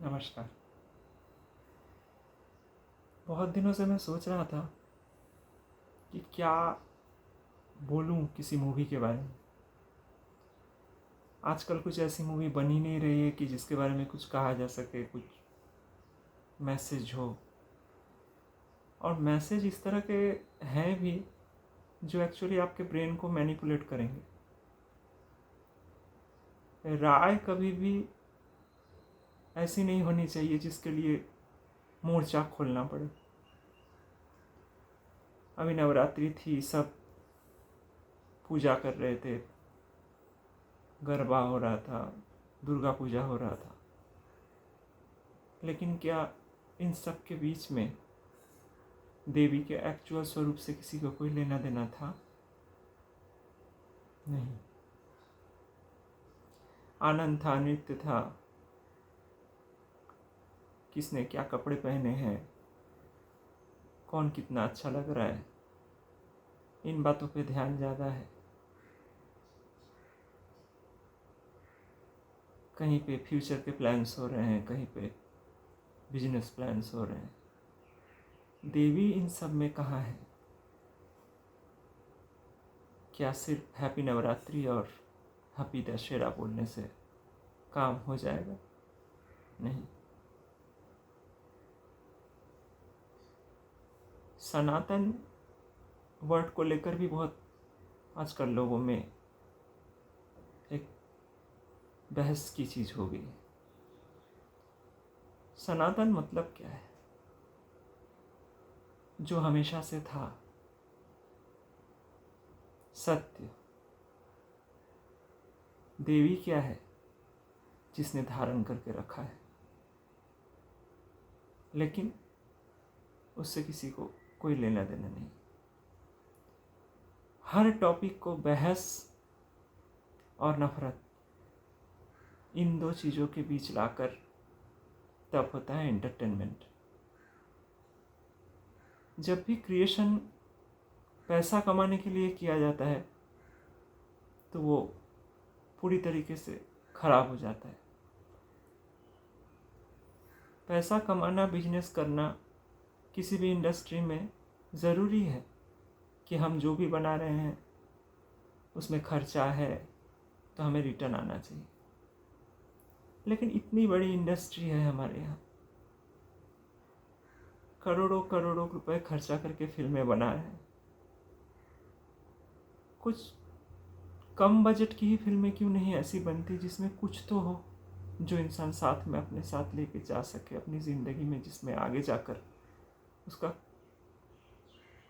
नमस्कार। बहुत दिनों से मैं सोच रहा था कि क्या बोलूं किसी मूवी के बारे में। आजकल कुछ ऐसी मूवी बन ही नहीं रही है कि जिसके बारे में कुछ कहा जा सके, कुछ मैसेज हो। और मैसेज इस तरह के हैं भी जो एक्चुअली आपके ब्रेन को मैनिपुलेट करेंगे। राय कभी भी ऐसी नहीं होनी चाहिए जिसके लिए मोर्चा खोलना पड़े। अभी नवरात्रि थी, सब पूजा कर रहे थे, गरबा हो रहा था, दुर्गा पूजा हो रहा था। लेकिन क्या इन सब के बीच में देवी के एक्चुअल स्वरूप से किसी को कोई लेना देना था? नहीं। आनंद था, नृत्य था, किसने क्या कपड़े पहने हैं, कौन कितना अच्छा लग रहा है, इन बातों पे ध्यान ज़्यादा है। कहीं पे फ्यूचर के प्लान्स हो रहे हैं, कहीं पे बिजनेस प्लान्स हो रहे हैं। देवी इन सब में कहाँ है? क्या सिर्फ हैप्पी नवरात्रि और हैप्पी दशहरा बोलने से काम हो जाएगा? नहीं। सनातन वर्ड को लेकर भी बहुत आजकल लोगों में एक बहस की चीज़ हो गई। सनातन मतलब क्या है? जो हमेशा से था, सत्य। देवी क्या है? जिसने धारण करके रखा है, लेकिन उससे किसी को कोई लेना देना नहीं। हर टॉपिक को बहस और नफरत, इन दो चीज़ों के बीच लाकर तब होता है एंटरटेनमेंट। जब भी क्रिएशन पैसा कमाने के लिए किया जाता है तो वो पूरी तरीके से खराब हो जाता है। पैसा कमाना, बिजनेस करना किसी भी इंडस्ट्री में ज़रूरी है कि हम जो भी बना रहे हैं उसमें खर्चा है तो हमें रिटर्न आना चाहिए। लेकिन इतनी बड़ी इंडस्ट्री है हमारे यहाँ, करोड़ों करोड़ों रुपए खर्चा करके फिल्में बना रहे हैं। कुछ कम बजट की ही फिल्में क्यों नहीं ऐसी बनती जिसमें कुछ तो हो जो इंसान साथ में अपने साथ लेके जा सके अपनी ज़िंदगी में, जिसमें आगे जाकर उसका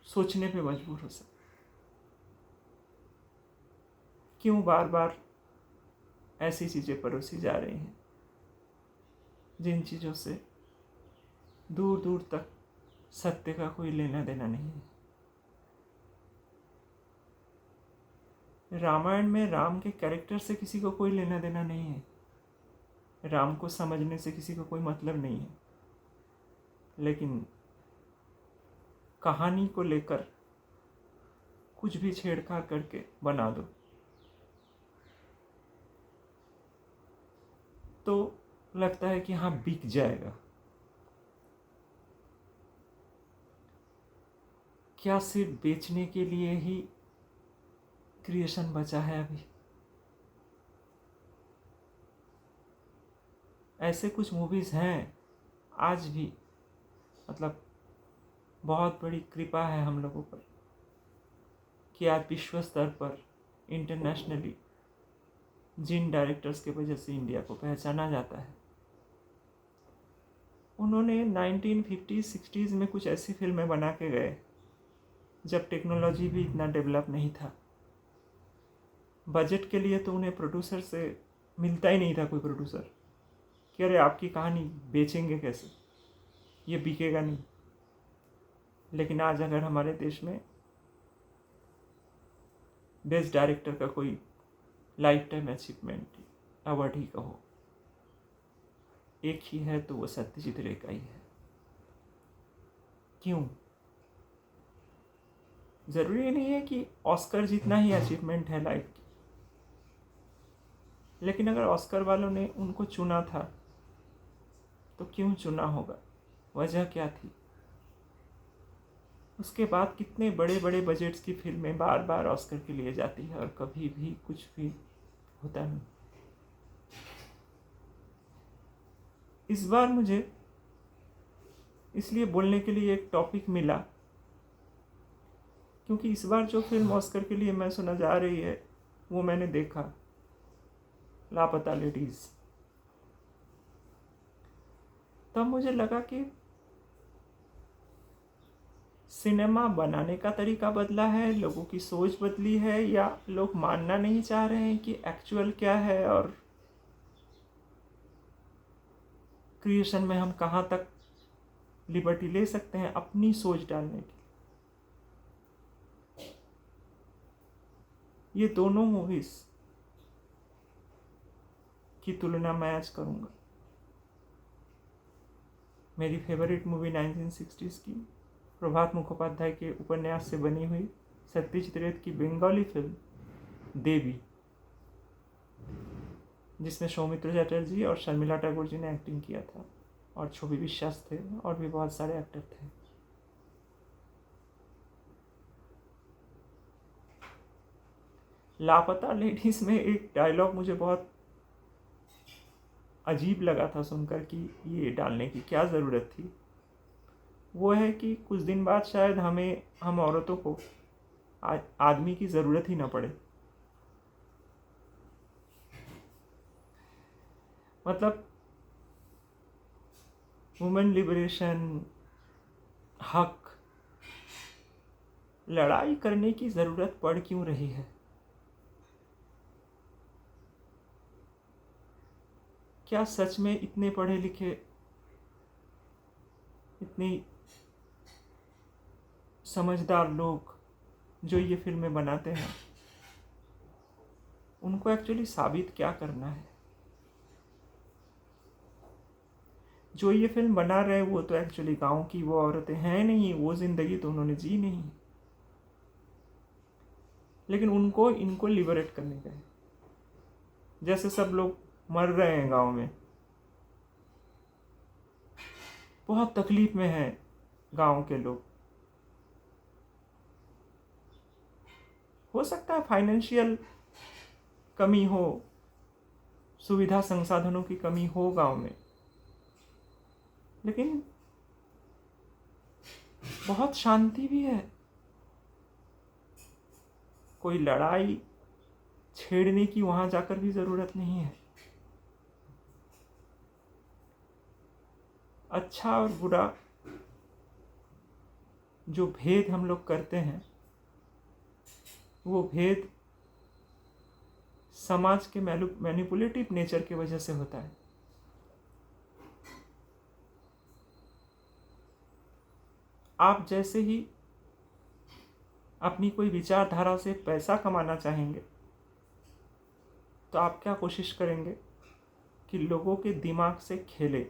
सोचने पे मजबूर हो सके। क्यों बार बार ऐसी चीज़ें परोसी जा रही हैं जिन चीज़ों से दूर दूर तक सत्य का कोई लेना देना नहीं है। रामायण में राम के कैरेक्टर से किसी को कोई लेना देना नहीं है, राम को समझने से किसी को कोई मतलब नहीं है। लेकिन कहानी को लेकर कुछ भी छेड़छाड़ करके बना दो तो लगता है कि हाँ बिक जाएगा। क्या सिर्फ बेचने के लिए ही क्रिएशन बचा है अभी? ऐसे कुछ मूवीज़ हैं आज भी, मतलब बहुत बड़ी कृपा है हम लोगों पर कि आज विश्व स्तर पर इंटरनेशनली जिन डायरेक्टर्स के वजह से इंडिया को पहचाना जाता है, उन्होंने 1950-60s में कुछ ऐसी फिल्में बना के गए जब टेक्नोलॉजी भी इतना डेवलप नहीं था। बजट के लिए तो उन्हें प्रोड्यूसर से मिलता ही नहीं था कोई प्रोड्यूसर कि अरे आपकी कहानी बेचेंगे कैसे, ये बिकेगा नहीं। लेकिन आज अगर हमारे देश में बेस्ट डायरेक्टर का कोई लाइफ टाइम अचीवमेंट अवार्ड ही कहो, एक ही है तो वो सत्यजीत रे का ही है। क्यों? ज़रूरी नहीं है कि ऑस्कर जितना ही अचीवमेंट है लाइफ की, लेकिन अगर ऑस्कर वालों ने उनको चुना था तो क्यों चुना होगा, वजह क्या थी? उसके बाद कितने बड़े बड़े बजट्स की फिल्में बार बार ऑस्कर के लिए जाती है और कभी भी कुछ भी होता नहीं। इस बार मुझे इसलिए बोलने के लिए एक टॉपिक मिला क्योंकि इस बार जो फिल्म ऑस्कर के लिए मैं सुना जा रही है वो मैंने देखा, लापता लेडीज। तब मुझे लगा कि सिनेमा बनाने का तरीका बदला है, लोगों की सोच बदली है, या लोग मानना नहीं चाह रहे हैं कि एक्चुअल क्या है और क्रिएशन में हम कहाँ तक लिबर्टी ले सकते हैं अपनी सोच डालने की। ये दोनों मूवीज की तुलना मैं आज करूँगा। मेरी फेवरेट मूवी 1960s की प्रभात मुखोपाध्याय के उपन्यास से बनी हुई सत्यजीत रे की बंगाली फिल्म देवी, जिसमें सौमित्र चटर्जी और शर्मिला टैगोर जी ने एक्टिंग किया था और छवि विश्वास थे और भी बहुत सारे एक्टर थे। लापता लेडीज में एक डायलॉग मुझे बहुत अजीब लगा था सुनकर कि ये डालने की क्या ज़रूरत थी। वो है कि कुछ दिन बाद शायद हम औरतों को आदमी की ज़रूरत ही ना पड़े। मतलब वुमेन लिबरेशन, हक, लड़ाई करने की ज़रूरत पड़ क्यों रही है? क्या सच में इतने पढ़े लिखे, इतनी समझदार लोग जो ये फिल्में बनाते हैं, उनको एक्चुअली साबित क्या करना है? जो ये फिल्म बना रहे हैं वो तो एक्चुअली गांव की वो औरतें हैं नहीं, वो जिंदगी तो उन्होंने जी नहीं, लेकिन उनको इनको लिबरेट करने का है। जैसे सब लोग मर रहे हैं गांव में, बहुत तकलीफ में हैं गांव के लोग। हो सकता है फाइनेंशियल कमी हो, सुविधा संसाधनों की कमी हो गांव में, लेकिन बहुत शांति भी है। कोई लड़ाई छेड़ने की वहां जाकर भी जरूरत नहीं है। अच्छा और बुरा जो भेद हम लोग करते हैं, वो भेद समाज के मैनिपुलेटिव नेचर की वजह से होता है। आप जैसे ही अपनी कोई विचारधारा से पैसा कमाना चाहेंगे तो आप क्या कोशिश करेंगे कि लोगों के दिमाग से खेले।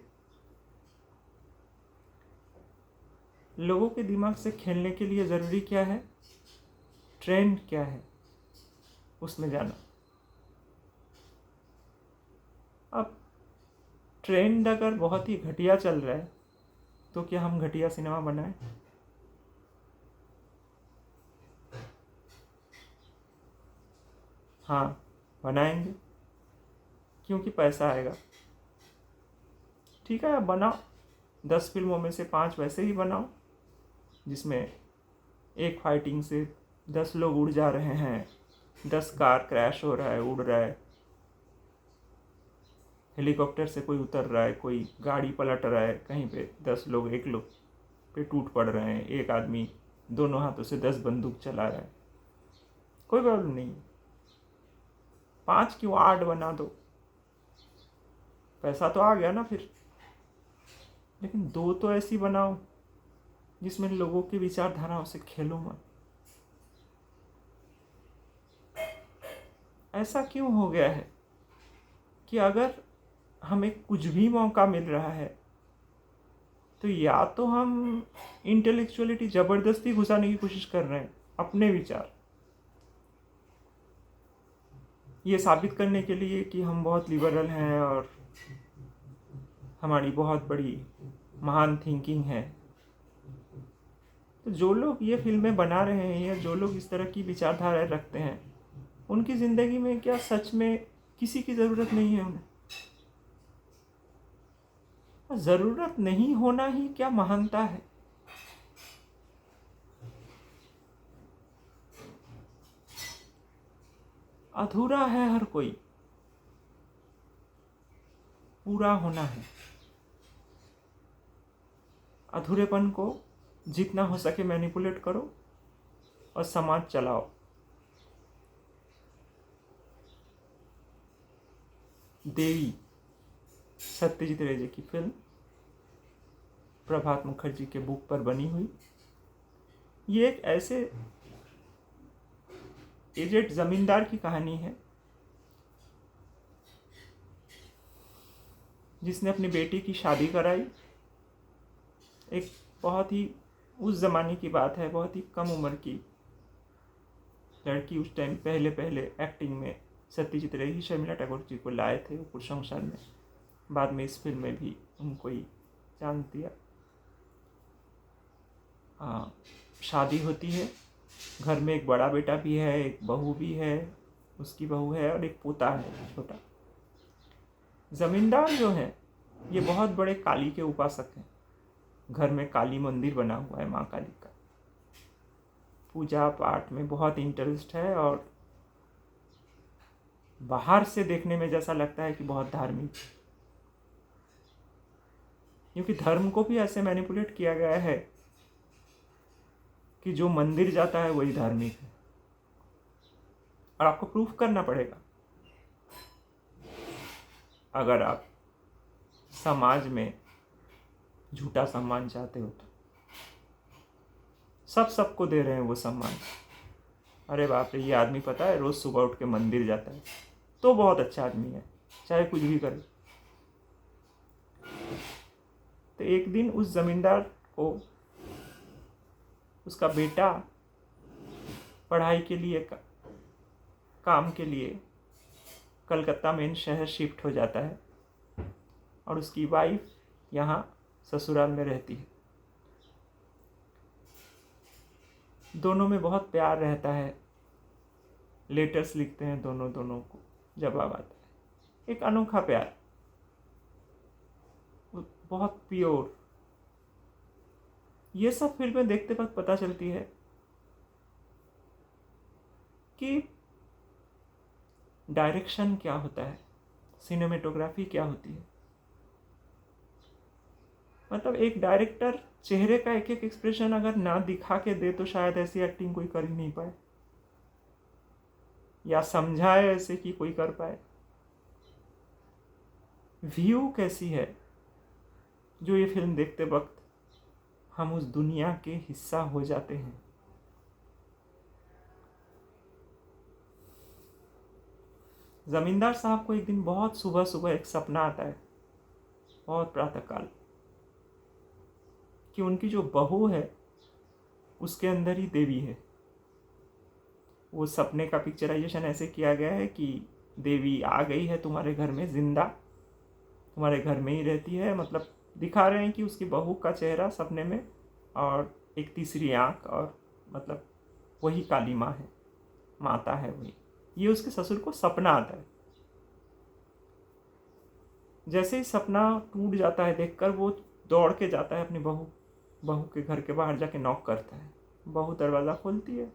लोगों के दिमाग से खेलने के लिए ज़रूरी क्या है? ट्रेंड क्या है, उसमें जाना। अब ट्रेंड अगर बहुत ही घटिया चल रहा है तो क्या हम घटिया सिनेमा बनाएं? हाँ, बनाएंगे, क्योंकि पैसा आएगा। ठीक है, आप बनाओ, 10 फिल्मों में से 5 वैसे ही बनाओ जिसमें एक फाइटिंग से 10 लोग उड़ जा रहे हैं, 10 कार क्रैश हो रहा है, उड़ रहा है, हेलीकॉप्टर से कोई उतर रहा है, कोई गाड़ी पलट रहा है कहीं पे, 10 लोग एक लोग पे टूट पड़ रहे हैं, एक आदमी दोनों हाथों से 10 बंदूक चला रहा है, कोई प्रॉब्लम नहीं। 5 क्यों 8 बना दो, पैसा तो आ गया ना फिर। लेकिन 2 तो ऐसी बनाओ जिसमें लोगों की विचारधाराओं से खेलो मत। ऐसा क्यों हो गया है कि अगर हमें कुछ भी मौका मिल रहा है तो या तो हम इंटेलेक्चुअलिटी ज़बरदस्ती घुसाने की कोशिश कर रहे हैं, अपने विचार ये साबित करने के लिए कि हम बहुत लिबरल हैं और हमारी बहुत बड़ी महान थिंकिंग है। तो जो लोग ये फिल्में बना रहे हैं या जो लोग इस तरह की विचारधारा रखते हैं, उनकी ज़िंदगी में क्या सच में किसी की ज़रूरत नहीं है? उन्हें ज़रूरत नहीं होना ही क्या महानता है? अधूरा है हर कोई, पूरा होना है। अधूरेपन को जितना हो सके मैनिपुलेट करो और समाज चलाओ। देवी सत्यजीत रे जी की फिल्म प्रभात मुखर्जी के बुक पर बनी हुई, ये एक ऐसे एजेड जमींदार की कहानी है जिसने अपनी बेटी की शादी कराई। एक बहुत ही उस ज़माने की बात है, बहुत ही कम उम्र की लड़की उस टाइम पहले पहले एक्टिंग में सत्यजीत रे ही शर्मिला टैगोर जी को लाए थे ऊपर संसार में। बाद में इस फिल्म में भी उनको ही चांस दिया। शादी होती है, घर में एक बड़ा बेटा भी है, एक बहू भी है, उसकी बहू है और एक पोता है छोटा। जमींदार जो है ये बहुत बड़े काली के उपासक हैं। घर में काली मंदिर बना हुआ है, माँ काली का। पूजा पाठ में बहुत इंटरेस्ट है और बाहर से देखने में जैसा लगता है कि बहुत धार्मिक, क्योंकि धर्म को भी ऐसे मैनिपुलेट किया गया है कि जो मंदिर जाता है वही धार्मिक है। और आपको प्रूफ करना पड़ेगा अगर आप समाज में झूठा सम्मान चाहते हो तो। सबको दे रहे हैं वो सम्मान। अरे बाप रे, ये आदमी पता है रोज सुबह उठ के मंदिर जाता है तो बहुत अच्छा आदमी है, चाहे कुछ भी करे। तो एक दिन उस जमींदार को उसका बेटा पढ़ाई के लिए काम के लिए कलकत्ता मेन शहर शिफ्ट हो जाता है और उसकी वाइफ यहाँ ससुराल में रहती है। दोनों में बहुत प्यार रहता है, लेटर्स लिखते हैं दोनों को, जवाब आता है। एक अनोखा प्यार, बहुत प्योर। ये सब फिल्में देखते वक्त पता चलती है कि डायरेक्शन क्या होता है, सिनेमेटोग्राफी क्या होती है। मतलब एक डायरेक्टर चेहरे का एक एक एक्सप्रेशन अगर ना दिखा के दे तो शायद ऐसी एक्टिंग कोई कर ही नहीं पाए, या समझाए ऐसे कि कोई कर पाए। व्यू कैसी है जो ये फिल्म देखते वक्त हम उस दुनिया के हिस्सा हो जाते हैं। जमींदार साहब को एक दिन बहुत सुबह सुबह एक सपना आता है, बहुत प्रातःकाल, कि उनकी जो बहू है उसके अंदर ही देवी है। वो सपने का पिक्चराइजेशन ऐसे किया गया है कि देवी आ गई है तुम्हारे घर में जिंदा, तुम्हारे घर में ही रहती है। मतलब दिखा रहे हैं कि उसकी बहू का चेहरा सपने में और एक तीसरी आंख, और मतलब वही काली माँ है, माता है वही। ये उसके ससुर को सपना आता है। जैसे ही सपना टूट जाता है देखकर वो दौड़ के जाता है अपनी बहू के घर के बाहर जाके नॉक करता है। बहू दरवाज़ा खोलती है,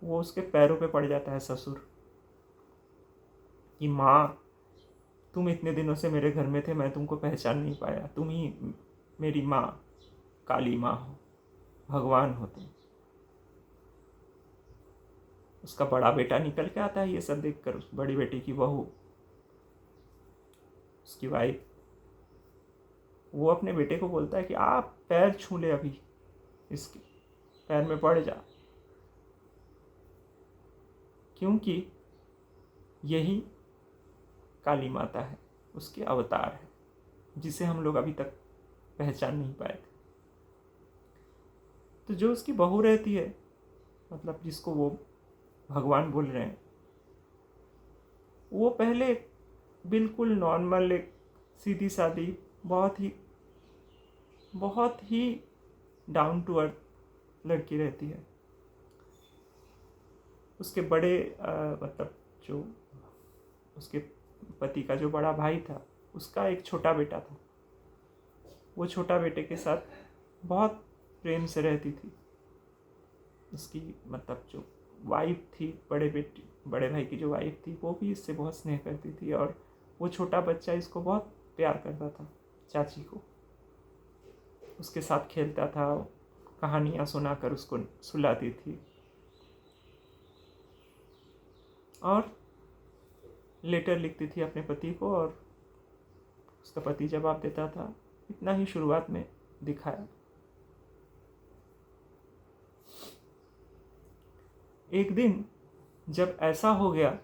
वो उसके पैरों पे पड़ जाता है ससुर कि माँ तुम इतने दिनों से मेरे घर में थे, मैं तुमको पहचान नहीं पाया, तुम ही मेरी माँ काली माँ हो, भगवान हो तुम। उसका बड़ा बेटा निकल के आता है ये सब देखकर, उस बड़ी बेटी की बहू, उसकी वाइफ, वो अपने बेटे को बोलता है कि आप पैर छू ले, अभी इसके पैर में पड़ जा, क्योंकि यही काली माता है, उसके अवतार है, जिसे हम लोग अभी तक पहचान नहीं पाए थे। तो जो उसकी बहू रहती है, मतलब जिसको वो भगवान बोल रहे हैं, वो पहले बिल्कुल नॉर्मल एक सीधी सादी, बहुत ही डाउन टू अर्थ लड़की रहती है। उसके बड़े मतलब जो उसके पति का जो बड़ा भाई था, उसका एक छोटा बेटा था। वो छोटा बेटे के साथ बहुत प्रेम से रहती थी। उसकी मतलब जो वाइफ थी, बड़े भाई की जो वाइफ थी, वो भी इससे बहुत स्नेह करती थी। और वो छोटा बच्चा इसको बहुत प्यार करता था, चाची को। उसके साथ खेलता था, कहानियाँ सुनाकर उसको सुलाती थी। और लेटर लिखती थी अपने पति को, और उसका पति जवाब देता था। इतना ही शुरुआत में दिखाया। एक दिन जब ऐसा हो गया,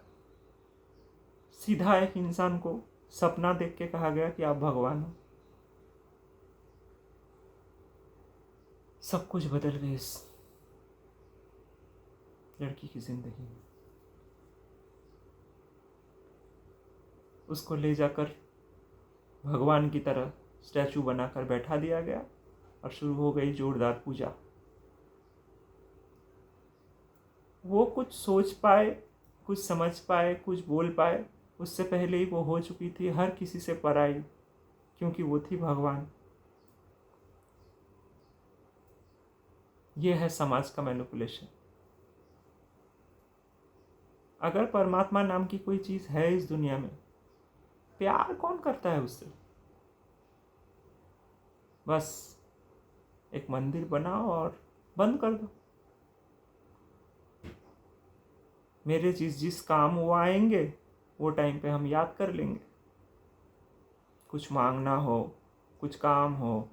सीधा एक इंसान को सपना देख के कहा गया कि आप भगवान हो। सब कुछ बदल गई इस लड़की की जिंदगी में। उसको ले जाकर भगवान की तरह स्टैचू बनाकर बैठा दिया गया और शुरू हो गई जोरदार पूजा। वो कुछ सोच पाए, कुछ समझ पाए, कुछ बोल पाए, उससे पहले ही वो हो चुकी थी हर किसी से पराई, क्योंकि वो थी भगवान। ये है समाज का मैनिपुलेशन। अगर परमात्मा नाम की कोई चीज है इस दुनिया में, प्यार कौन करता है उससे? बस एक मंदिर बनाओ और बंद कर दो। मेरे जिस काम वो आएंगे, वो टाइम पे हम याद कर लेंगे। कुछ मांगना हो, कुछ काम हो,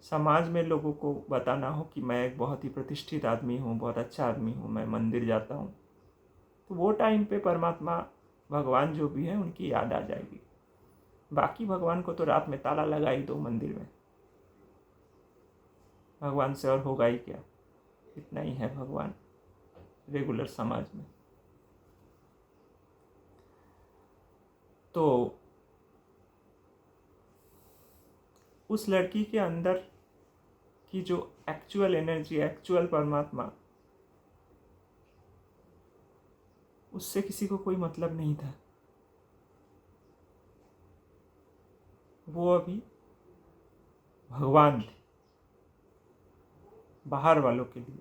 समाज में लोगों को बताना हो कि मैं एक बहुत ही प्रतिष्ठित आदमी हूँ, बहुत अच्छा आदमी हूँ, मैं मंदिर जाता हूँ, तो वो टाइम पे परमात्मा, भगवान जो भी है, उनकी याद आ जाएगी। बाकी भगवान को तो रात में ताला लगा ही दो मंदिर में। भगवान से और होगा ही क्या? इतना ही है भगवान रेगुलर समाज में। तो उस लड़की के अंदर की जो एक्चुअल एनर्जी, एक्चुअल परमात्मा, उससे किसी को कोई मतलब नहीं था। वो अभी भगवान थी बाहर वालों के लिए।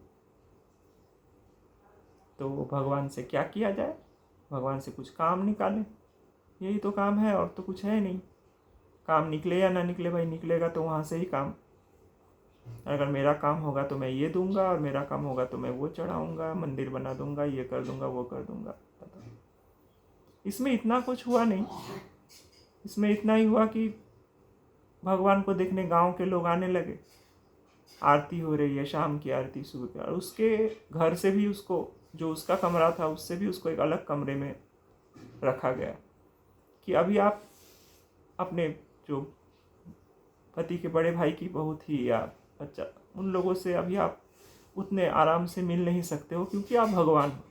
तो भगवान से क्या किया जाए? भगवान से कुछ काम निकालें, यही तो काम है, और तो कुछ है नहीं। काम निकले या ना निकले भाई, निकलेगा तो वहाँ से ही काम। अगर मेरा काम होगा तो मैं ये दूंगा, और मेरा काम होगा तो मैं वो चढ़ाऊंगा, मंदिर बना दूंगा, ये कर दूंगा, वो कर दूंगा। इसमें इतना कुछ हुआ नहीं। इसमें इतना ही हुआ कि भगवान को देखने गांव के लोग आने लगे। आरती हो रही है, शाम की आरती, सुबह की। और उसके घर से भी उसको, जो उसका कमरा था, उससे भी उसको एक अलग कमरे में रखा गया कि अभी आप अपने जो पति के बड़े भाई की बहू थी या बच्चा, उन लोगों से अभी आप उतने आराम से मिल नहीं सकते हो, क्योंकि आप भगवान हो।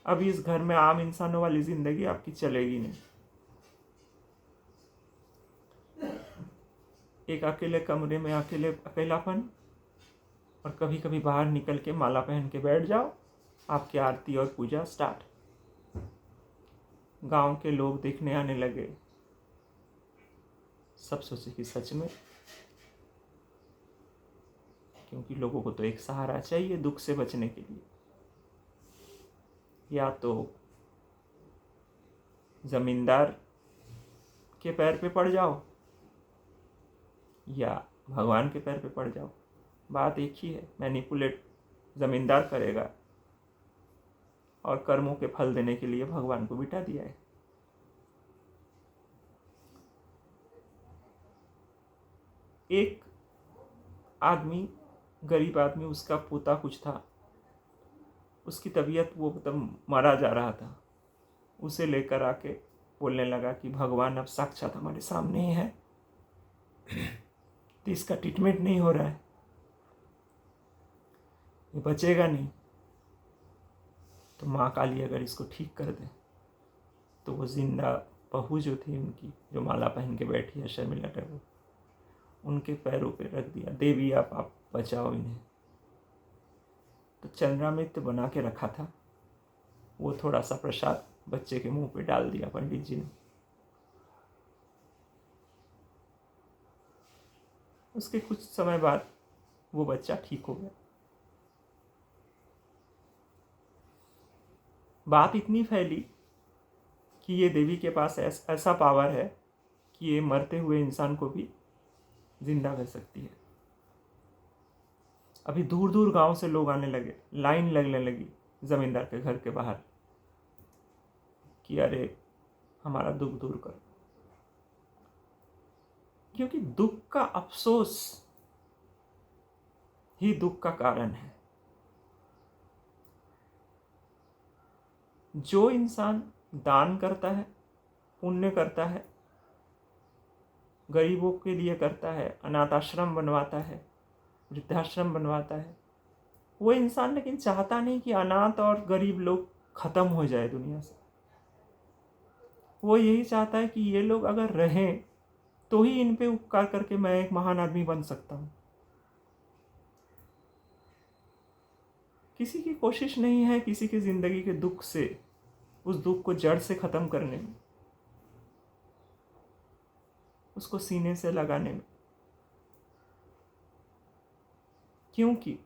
अभी इस घर में आम इंसानों वाली जिंदगी आपकी चलेगी नहीं। एक अकेले कमरे में अकेलापन, और कभी कभी बाहर निकल के माला पहन के बैठ जाओ, आपकी आरती और पूजा स्टार्ट। गांव के लोग देखने आने लगे। सब सोचे कि सच में, क्योंकि लोगों को तो एक सहारा चाहिए दुख से बचने के लिए। या तो जमींदार के पैर पे पड़ जाओ, या भगवान के पैर पे पड़ जाओ। बात एक ही है, मैनिपुलेट जमींदार करेगा, और कर्मों के फल देने के लिए भगवान को बिठा दिया है। एक आदमी, गरीब आदमी, उसका पोता कुछ था, उसकी तबीयत, वो मतलब मारा जा रहा था। उसे लेकर आके बोलने लगा कि भगवान अब साक्षात हमारे सामने ही है, तो इसका ट्रीटमेंट नहीं हो रहा है, ये बचेगा नहीं, तो माँ काली अगर इसको ठीक कर दे तो वो जिंदा बहू जो थी उनकी, जो माला पहन के बैठी है शर्मिला टैगोर, उनके पैरों पे रख दिया, देवी आप बचाओ इन्हें। तो चंद्रामृत बना के रखा था, वो थोड़ा सा प्रसाद बच्चे के मुंह पे डाल दिया पंडित जी ने। उसके कुछ समय बाद वो बच्चा ठीक हो गया। बात इतनी फैली कि ये देवी के पास ऐसा पावर है कि ये मरते हुए इंसान को भी जिंदा कर सकती है। अभी दूर दूर गांव से लोग आने लगे, लाइन लगने लगी जमींदार के घर के बाहर कि अरे हमारा दुख दूर करो, क्योंकि दुख का अफसोस ही दुख का कारण है। जो इंसान दान करता है, पुण्य करता है, गरीबों के लिए करता है, अनाथ आश्रम बनवाता है, वृद्धाश्रम बनवाता है, वो इंसान लेकिन चाहता नहीं कि अनाथ और गरीब लोग खत्म हो जाए दुनिया से। वो यही चाहता है कि ये लोग अगर रहें तो ही इन पे उपकार करके मैं एक महान आदमी बन सकता हूं। किसी की कोशिश नहीं है किसी की जिंदगी के दुख से, उस दुख को जड़ से खत्म करने में, उसको सीने से लगाने में, क्योंकि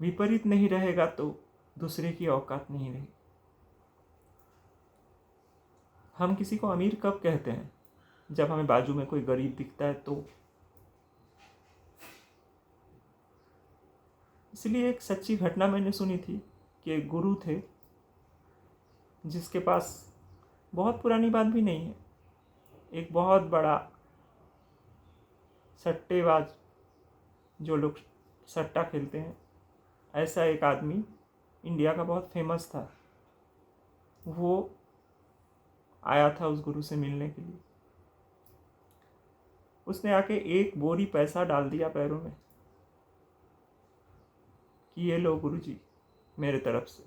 विपरीत नहीं रहेगा तो दूसरे की औकात नहीं रहेगी। हम किसी को अमीर कब कहते हैं? जब हमें बाजू में कोई गरीब दिखता है तो। इसलिए एक सच्ची घटना मैंने सुनी थी कि एक गुरु थे जिसके पास, बहुत पुरानी बात भी नहीं है, एक बहुत बड़ा सट्टेबाज, जो लोग सट्टा खेलते हैं, ऐसा एक आदमी इंडिया का बहुत फेमस था। वो आया था उस गुरु से मिलने के लिए। उसने आके एक बोरी पैसा डाल दिया पैरों में कि ये लो गुरुजी मेरे तरफ से।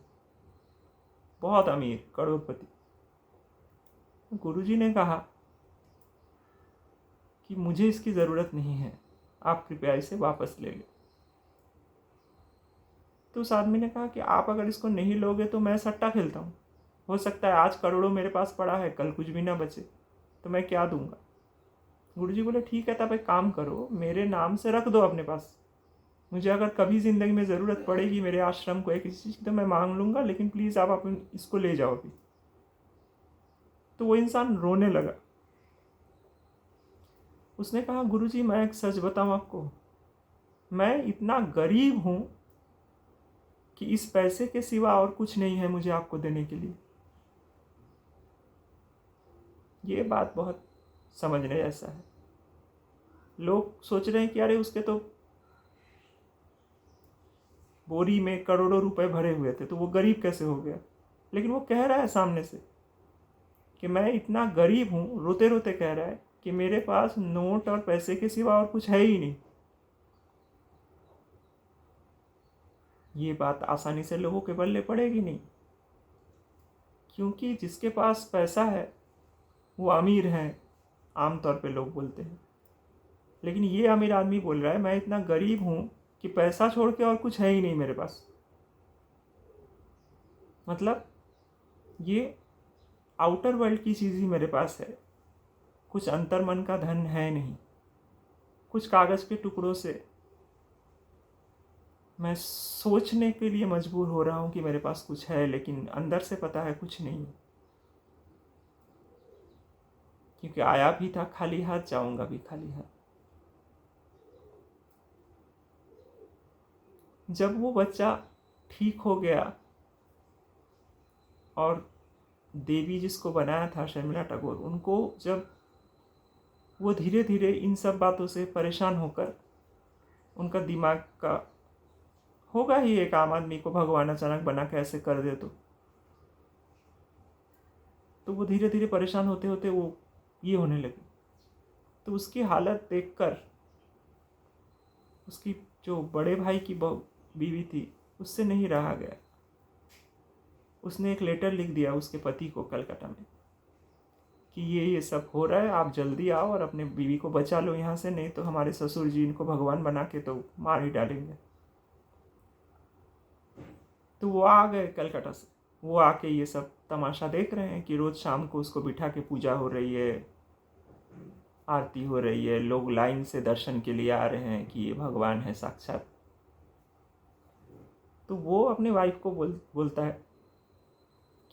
बहुत अमीर, करोड़पति। गुरुजी ने कहा कि मुझे इसकी ज़रूरत नहीं है, आप कृपया इसे वापस ले लें। तो उस आदमी ने कहा कि आप अगर इसको नहीं लोगे तो मैं सट्टा खेलता हूँ, हो सकता है आज करोड़ों मेरे पास पड़ा है, कल कुछ भी ना बचे, तो मैं क्या दूंगा। गुरुजी बोले ठीक है, तब एक काम करो, मेरे नाम से रख दो अपने पास, मुझे अगर कभी ज़िंदगी में ज़रूरत पड़ेगी मेरे आश्रम को या किसी चीज़ की तो मैं मांग लूँगा, लेकिन प्लीज़ आप इसको ले जाओ अभी। तो वो इंसान रोने लगा। उसने कहा गुरुजी मैं एक सच बताऊँ आपको, मैं इतना गरीब हूँ कि इस पैसे के सिवा और कुछ नहीं है मुझे आपको देने के लिए। ये बात बहुत समझने जैसा है। लोग सोच रहे हैं कि अरे उसके तो बोरी में करोड़ों रुपए भरे हुए थे तो वो गरीब कैसे हो गया, लेकिन वो कह रहा है सामने से कि मैं इतना गरीब हूँ, रोते रोते कह रहा है कि मेरे पास नोट और पैसे के सिवा और कुछ है ही नहीं। ये बात आसानी से लोगों के बल्ले पड़ेगी नहीं, क्योंकि जिसके पास पैसा है वो अमीर है, आमतौर पे लोग बोलते हैं। लेकिन ये अमीर आदमी बोल रहा है मैं इतना गरीब हूँ कि पैसा छोड़ के और कुछ है ही नहीं मेरे पास। मतलब ये आउटर वर्ल्ड की चीज़ ही मेरे पास है, कुछ अंतर मन का धन है नहीं। कुछ कागज़ के टुकड़ों से मैं सोचने के लिए मजबूर हो रहा हूँ कि मेरे पास कुछ है, लेकिन अंदर से पता है कुछ नहीं, क्योंकि आया भी था खाली हाथ, जाऊंगा भी खाली हाथ। जब वो बच्चा ठीक हो गया और देवी जिसको बनाया था शर्मिला टैगोर, उनको जब वो धीरे धीरे इन सब बातों से परेशान होकर, उनका दिमाग का होगा ही, एक आम आदमी को भगवान अचानक बना के ऐसे कर दे तो वो धीरे धीरे परेशान होते होते वो ये होने लगे। तो उसकी हालत देखकर उसकी जो बड़े भाई की बीवी थी उससे नहीं रहा गया। उसने एक लेटर लिख दिया उसके पति को कलकत्ता में कि ये सब हो रहा है, आप जल्दी आओ और अपने बीवी को बचा लो यहाँ से, नहीं तो हमारे ससुर जी इनको भगवान बना के तो मार ही डालेंगे। तो वो आ गए कलकत्ता से। वो आके ये सब तमाशा देख रहे हैं कि रोज़ शाम को उसको बिठा के पूजा हो रही है, आरती हो रही है, लोग लाइन से दर्शन के लिए आ रहे हैं कि ये भगवान है साक्षात। तो वो अपने वाइफ को बोलता है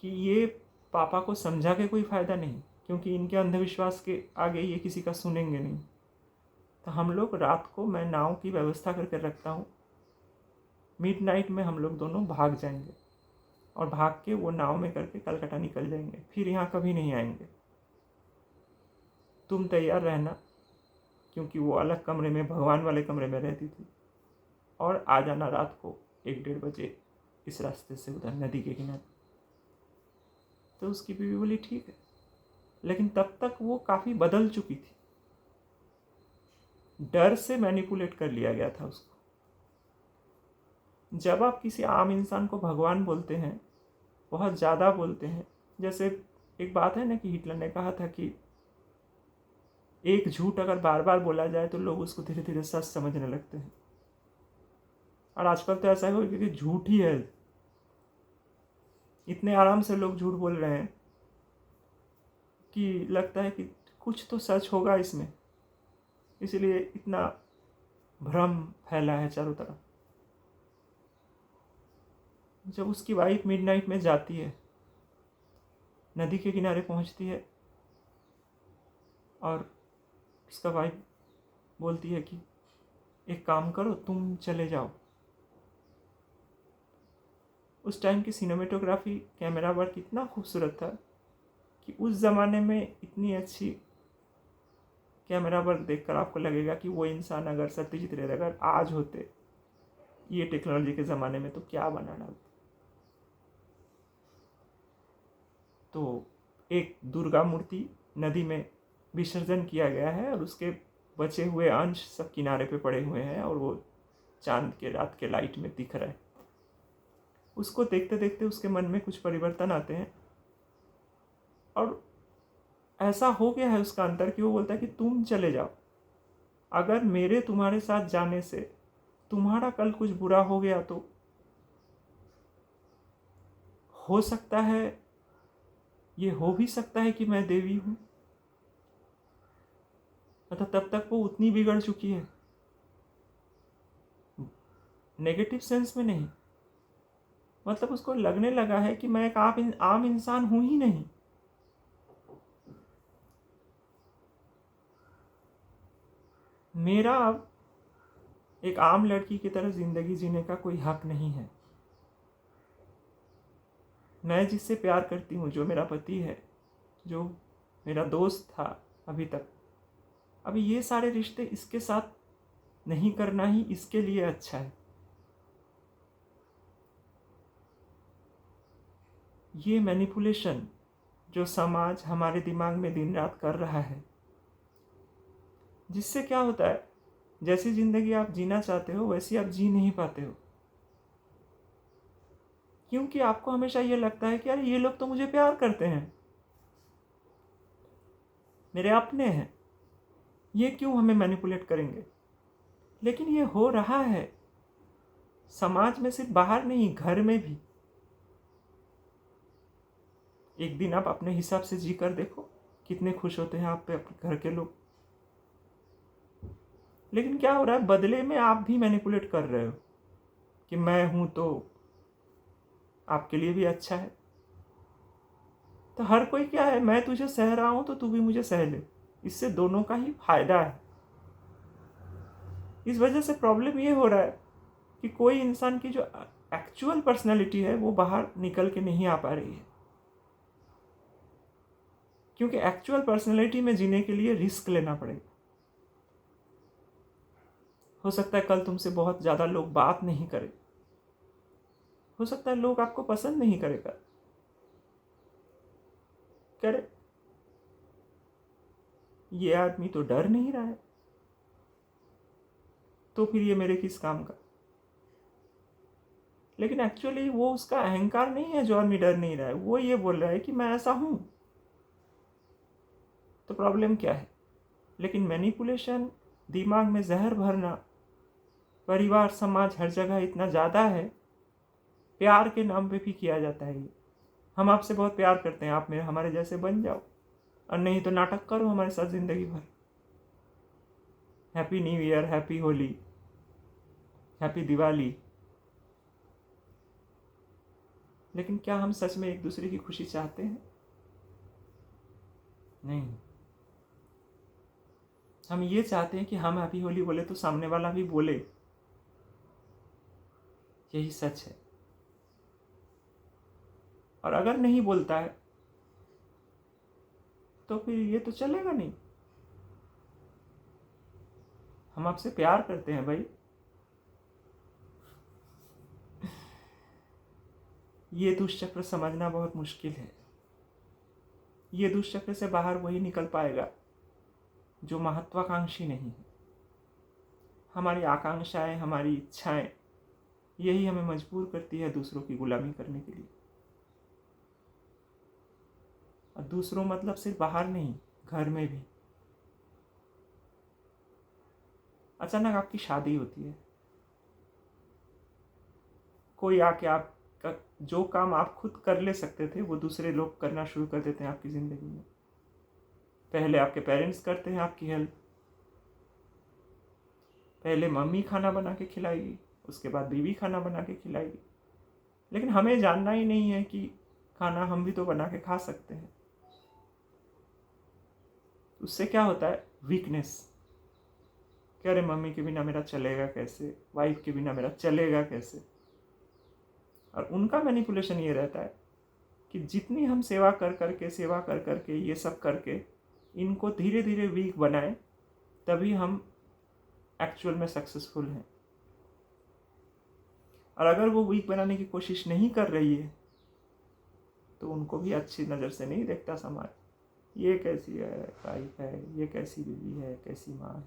कि ये पापा को समझा के कोई फ़ायदा नहीं, क्योंकि इनके अंधविश्वास के आगे ये किसी का सुनेंगे नहीं। तो हम लोग रात को मैं नाव की व्यवस्था करके रखता हूँ, मिडनाइट में हम लोग दोनों भाग जाएंगे और भाग के वो नाव में करके कलकत्ता निकल जाएंगे, फिर यहाँ कभी नहीं आएंगे। तुम तैयार रहना, क्योंकि वो अलग कमरे में, भगवान वाले कमरे में रहती थी, और आ जाना रात को 1-1:30 बजे इस रास्ते से उधर नदी के किनारे। तो उसकी बीवी बोली ठीक है, लेकिन तब तक वो काफ़ी बदल चुकी थी। डर से मैनिपुलेट कर लिया गया था उसको। जब आप किसी आम इंसान को भगवान बोलते हैं, बहुत ज़्यादा बोलते हैं, जैसे एक बात है ना कि हिटलर ने कहा था कि एक झूठ अगर बार बार बोला जाए तो लोग उसको धीरे धीरे सच समझने लगते हैं। और आजकल तो ऐसा हो कि झूठ ही है, इतने आराम से लोग झूठ बोल रहे हैं कि लगता है कि कुछ तो सच होगा इसमें, इसलिए इतना भ्रम फैला है चारों तरफ। जब उसकी वाइफ मिडनाइट में जाती है, नदी के किनारे पहुंचती है, और उसका वाइफ बोलती है कि एक काम करो, तुम चले जाओ। उस टाइम की सिनेमेटोग्राफी, कैमरा वर्क इतना खूबसूरत था कि उस ज़माने में इतनी अच्छी कैमरा वर्क देखकर आपको लगेगा कि वो इंसान अगर सत्यजीत रे अगर आज होते ये टेक्नोलॉजी के ज़माने में तो क्या बना डालते। तो एक दुर्गा मूर्ति नदी में विसर्जन किया गया है और उसके बचे हुए अंश सब किनारे पे पड़े हुए हैं और वो चांद के रात के लाइट में दिख रहा है। उसको देखते देखते उसके मन में कुछ परिवर्तन आते हैं और ऐसा हो गया है उसका अंतर कि वो बोलता है कि तुम चले जाओ, अगर मेरे तुम्हारे साथ जाने से तुम्हारा कल कुछ बुरा हो गया तो हो सकता है, ये हो भी सकता है कि मैं देवी हूं। मतलब तब तक वो उतनी बिगड़ चुकी है, नेगेटिव सेंस में नहीं, मतलब उसको लगने लगा है कि मैं एक आम इंसान हूं ही नहीं। मेरा अब एक आम लड़की की तरह जिंदगी जीने का कोई हक नहीं है। मैं जिससे प्यार करती हूँ, जो मेरा पति है, जो मेरा दोस्त था अभी तक, अभी ये सारे रिश्ते इसके साथ नहीं करना ही इसके लिए अच्छा है। ये मैनिपुलेशन जो समाज हमारे दिमाग में दिन रात कर रहा है, जिससे क्या होता है, जैसी जिंदगी आप जीना चाहते हो वैसी आप जी नहीं पाते हो, क्योंकि आपको हमेशा ये लगता है कि यार ये लोग तो मुझे प्यार करते हैं, मेरे अपने हैं, ये क्यों हमें मैनिपुलेट करेंगे। लेकिन ये हो रहा है समाज में, सिर्फ बाहर नहीं, घर में भी। एक दिन आप अपने हिसाब से जी कर देखो, कितने खुश होते हैं आप पे अपने घर के लोग। लेकिन क्या हो रहा है, बदले में आप भी मैनिपुलेट कर रहे हो कि मैं हूं तो आपके लिए भी अच्छा है। तो हर कोई क्या है, मैं तुझे सह रहा हूं तो तू भी मुझे सह ले, इससे दोनों का ही फायदा है। इस वजह से प्रॉब्लम ये हो रहा है कि कोई इंसान की जो एक्चुअल पर्सनैलिटी है वो बाहर निकल के नहीं आ पा रही है, क्योंकि एक्चुअल पर्सनैलिटी में जीने के लिए रिस्क लेना पड़ेगा। हो सकता है कल तुमसे बहुत ज़्यादा लोग बात नहीं करें, हो सकता है लोग आपको पसंद नहीं करेगा, करे ये आदमी तो डर नहीं रहा है, तो फिर ये मेरे किस काम का। लेकिन एक्चुअली वो उसका अहंकार नहीं है जो आदमी डर नहीं रहा है, वो ये बोल रहा है कि मैं ऐसा हूं। तो प्रॉब्लम क्या है? लेकिन मैनिपुलेशन, दिमाग में जहर भरना, परिवार समाज हर जगह इतना ज़्यादा है, प्यार के नाम पे भी किया जाता है ये। हम आपसे बहुत प्यार करते हैं, आप मेरे हमारे जैसे बन जाओ, और नहीं तो नाटक करो हमारे साथ ज़िंदगी भर। Happy new year, happy Holi, happy Diwali. लेकिन क्या हम सच में एक दूसरे की खुशी चाहते हैं? नहीं। हम ये चाहते हैं कि हम हैप्पी होली बोले तो सामने वाला भी बोले, यही सच है। और अगर नहीं बोलता है तो फिर ये तो चलेगा नहीं। हम आपसे प्यार करते हैं भाई। ये दुष्चक्र समझना बहुत मुश्किल है। ये दुष्चक्र से बाहर वही निकल पाएगा जो महत्वाकांक्षी नहीं है। हमारी आकांक्षाएं, हमारी इच्छाएं, यही हमें मजबूर करती है दूसरों की गुलामी करने के लिए। और दूसरों मतलब सिर्फ बाहर नहीं, घर में भी। अचानक आपकी शादी होती है, कोई आके आपका जो काम आप खुद कर ले सकते थे वो दूसरे लोग करना शुरू कर देते हैं आपकी ज़िंदगी में। पहले आपके पेरेंट्स करते हैं आपकी हेल्प, पहले मम्मी खाना बना के खिलाएगी, उसके बाद बीवी खाना बना के खिलाएगी। लेकिन हमें जानना ही नहीं है कि खाना हम भी तो बना के खा सकते हैं। उससे क्या होता है? वीकनेस। कि अरे मम्मी के बिना मेरा चलेगा कैसे, वाइफ के बिना मेरा चलेगा कैसे। और उनका मैनिपुलेशन ये रहता है कि जितनी हम सेवा कर करके ये सब करके इनको धीरे धीरे वीक बनाएं, तभी हम एक्चुअल में सक्सेसफुल हैं। और अगर वो वीक बनाने की कोशिश नहीं कर रही है तो उनको भी अच्छी नज़र से नहीं देखता समाज। ये कैसी है वाइफ है, ये कैसी बीवी है, कैसी माँ है,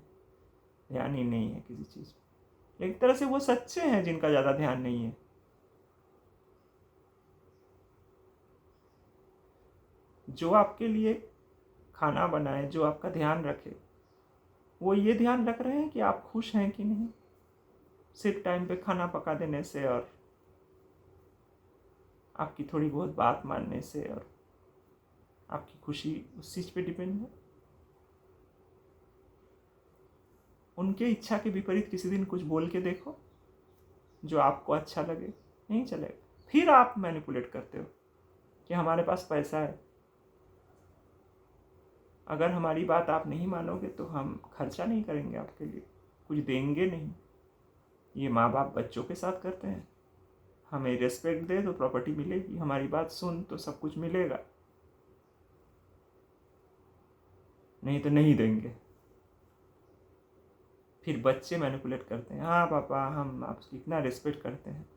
ध्यान ही नहीं है किसी चीज़ पर। एक तरह से वो सच्चे हैं जिनका ज़्यादा ध्यान नहीं है। जो आपके लिए खाना बनाए, जो आपका ध्यान रखे, वो ये ध्यान रख रहे हैं कि आप खुश हैं कि नहीं, सिर्फ टाइम पे खाना पका देने से और आपकी थोड़ी बहुत बात मानने से और आपकी खुशी उस चीज़ पे डिपेंड है। उनके इच्छा के विपरीत किसी दिन कुछ बोल के देखो जो आपको अच्छा लगे, नहीं चलेगा। फिर आप मैनिपुलेट करते हो कि हमारे पास पैसा है, अगर हमारी बात आप नहीं मानोगे तो हम खर्चा नहीं करेंगे आपके लिए, कुछ देंगे नहीं। ये माँ बाप बच्चों के साथ करते हैं। हमें रिस्पेक्ट दे तो प्रॉपर्टी मिलेगी, हमारी बात सुन तो सब कुछ मिलेगा, नहीं तो नहीं देंगे। फिर बच्चे मैनिपुलेट करते हैं, हाँ पापा हम आपकी इतना रिस्पेक्ट करते हैं।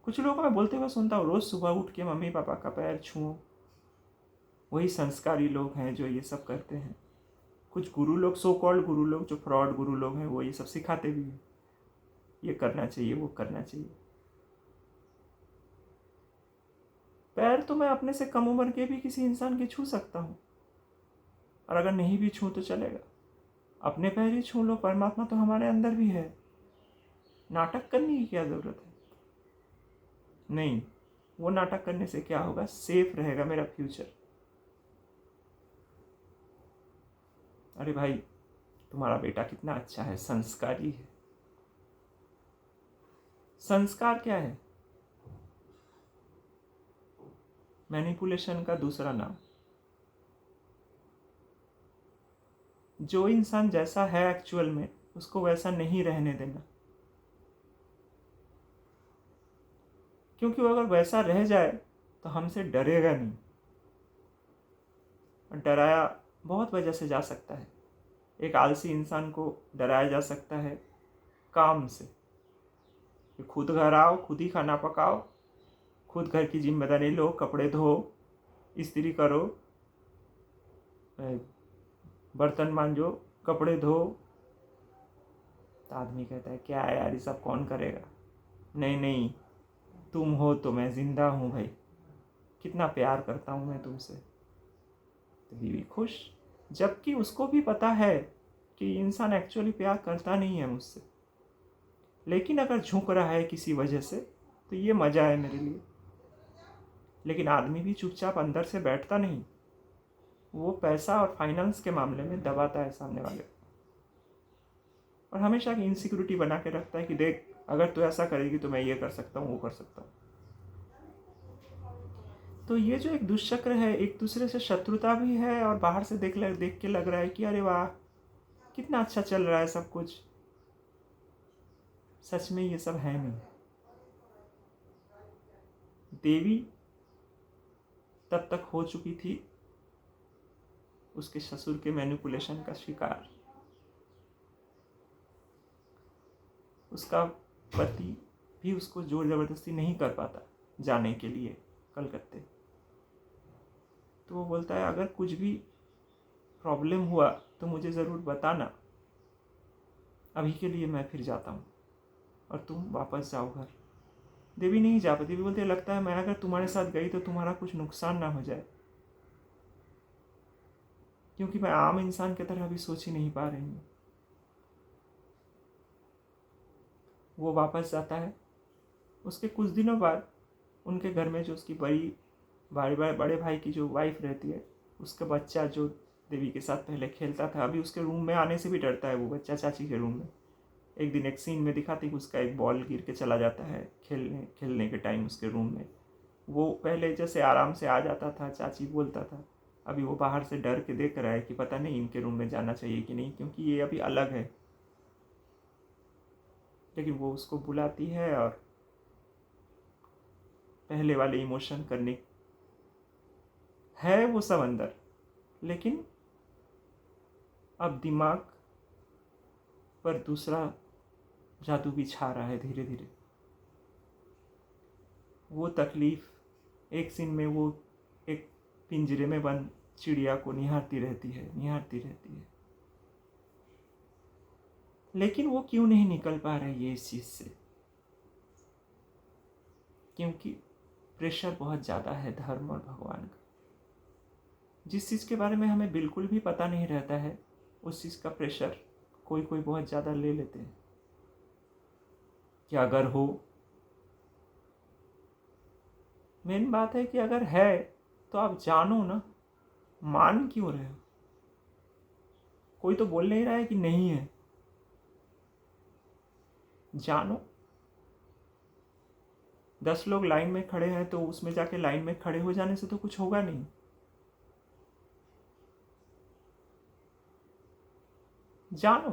कुछ लोगों को मैं बोलते हुए सुनता हूँ, रोज़ सुबह उठ के मम्मी पापा का पैर छूओ। वही संस्कारी लोग हैं जो ये सब करते हैं। कुछ गुरु लोग, सो कॉल्ड गुरु लोग, जो फ्रॉड गुरु लोग हैं, वो ये सब सिखाते भी हैं, ये करना चाहिए, वो करना चाहिए। पैर तो मैं अपने से कम उम्र के भी किसी इंसान के छू सकता हूँ, और अगर नहीं भी छू तो चलेगा। अपने पैर ही छू लो, परमात्मा तो हमारे अंदर भी है। नाटक करने की क्या ज़रूरत है? नहीं, वो नाटक करने से क्या होगा? सेफ रहेगा मेरा फ्यूचर। अरे भाई, तुम्हारा बेटा कितना अच्छा है, संस्कारी है। संस्कार क्या है? मैनिपुलेशन का दूसरा नाम। जो इंसान जैसा है एक्चुअल में, उसको वैसा नहीं रहने देना। क्योंकि वो अगर वैसा रह जाए तो हमसे डरेगा नहीं। और डराया बहुत वजह से जा सकता है। एक आलसी इंसान को डराया जा सकता है काम से, कि खुद घर आओ, खुद ही खाना पकाओ, खुद घर की जिम्मेदारी लो, कपड़े धो, इस्त्री करो, बर्तन मांजो, कपड़े धो। तो आदमी कहता है क्या है यार, ये सब कौन करेगा? नहीं नहीं, तुम हो तो मैं जिंदा हूँ भाई, कितना प्यार करता हूँ मैं तुमसे। तो बीवी खुश, जबकि उसको भी पता है कि इंसान एक्चुअली प्यार करता नहीं है मुझसे, लेकिन अगर झुक रहा है किसी वजह से तो ये मज़ा है मेरे लिए। लेकिन आदमी भी चुपचाप अंदर से बैठता नहीं, वो पैसा और फाइनेंस के मामले में दबाता है सामने वाले को, और हमेशा की इनसिक्योरिटी बना के रखता है कि देख, अगर तू ऐसा करेगी तो मैं ये कर सकता हूँ, वो कर सकता हूँ। तो ये जो एक दुष्चक्र है, एक दूसरे से शत्रुता भी है, और बाहर से देख के लग रहा है कि अरे वाह, कितना अच्छा चल रहा है सब कुछ। सच में ये सब है नहीं। देवी तब तक हो चुकी थी उसके ससुर के मैनिपुलेशन का शिकार। उसका पति भी उसको जोर जबरदस्ती नहीं कर पाता जाने के लिए कलकत्ते। तो वो बोलता है अगर कुछ भी प्रॉब्लम हुआ तो मुझे ज़रूर बताना, अभी के लिए मैं फिर जाता हूँ और तुम वापस जाओ घर। देवी नहीं जा पाती। देवी बोलते लगता है मैं अगर तुम्हारे साथ गई तो तुम्हारा कुछ नुकसान ना हो जाए, क्योंकि मैं आम इंसान की तरह अभी सोच ही नहीं पा रही हूँ। वो वापस जाता है। उसके कुछ दिनों बाद उनके घर में जो उसकी बड़े भाई की जो वाइफ रहती है, उसका बच्चा जो देवी के साथ पहले खेलता था, अभी उसके रूम में आने से भी डरता है वो बच्चा चाची के रूम में। एक दिन एक सीन में दिखाती कि उसका एक बॉल गिर के चला जाता है खेलने के टाइम उसके रूम में। वो पहले जैसे आराम से आ जाता था, चाची बोलता था, अभी वो बाहर से डर के देख रहा है कि पता नहीं इनके रूम में जाना चाहिए कि नहीं, क्योंकि ये अभी अलग है। लेकिन वो उसको बुलाती है और पहले वाले इमोशन करने है वो सब अंदर, लेकिन अब दिमाग पर दूसरा जादू भी छा रहा है धीरे धीरे। वो तकलीफ, एक सीन में वो एक पिंजरे में बंद चिड़िया को निहारती रहती है। लेकिन वो क्यों नहीं निकल पा रही है इस चीज़ से? क्योंकि प्रेशर बहुत ज़्यादा है धर्म और भगवान का। जिस चीज़ के बारे में हमें बिल्कुल भी पता नहीं रहता है, उस चीज़ का प्रेशर कोई बहुत ज़्यादा ले लेते हैं कि अगर हो। मेन बात है कि अगर है तो आप जानो ना, मान क्यों रहे हो? कोई तो बोल नहीं रहा है कि नहीं है, जानो। 10 लोग लाइन में खड़े हैं तो उसमें जाके लाइन में खड़े हो जाने से तो कुछ होगा नहीं। जानो,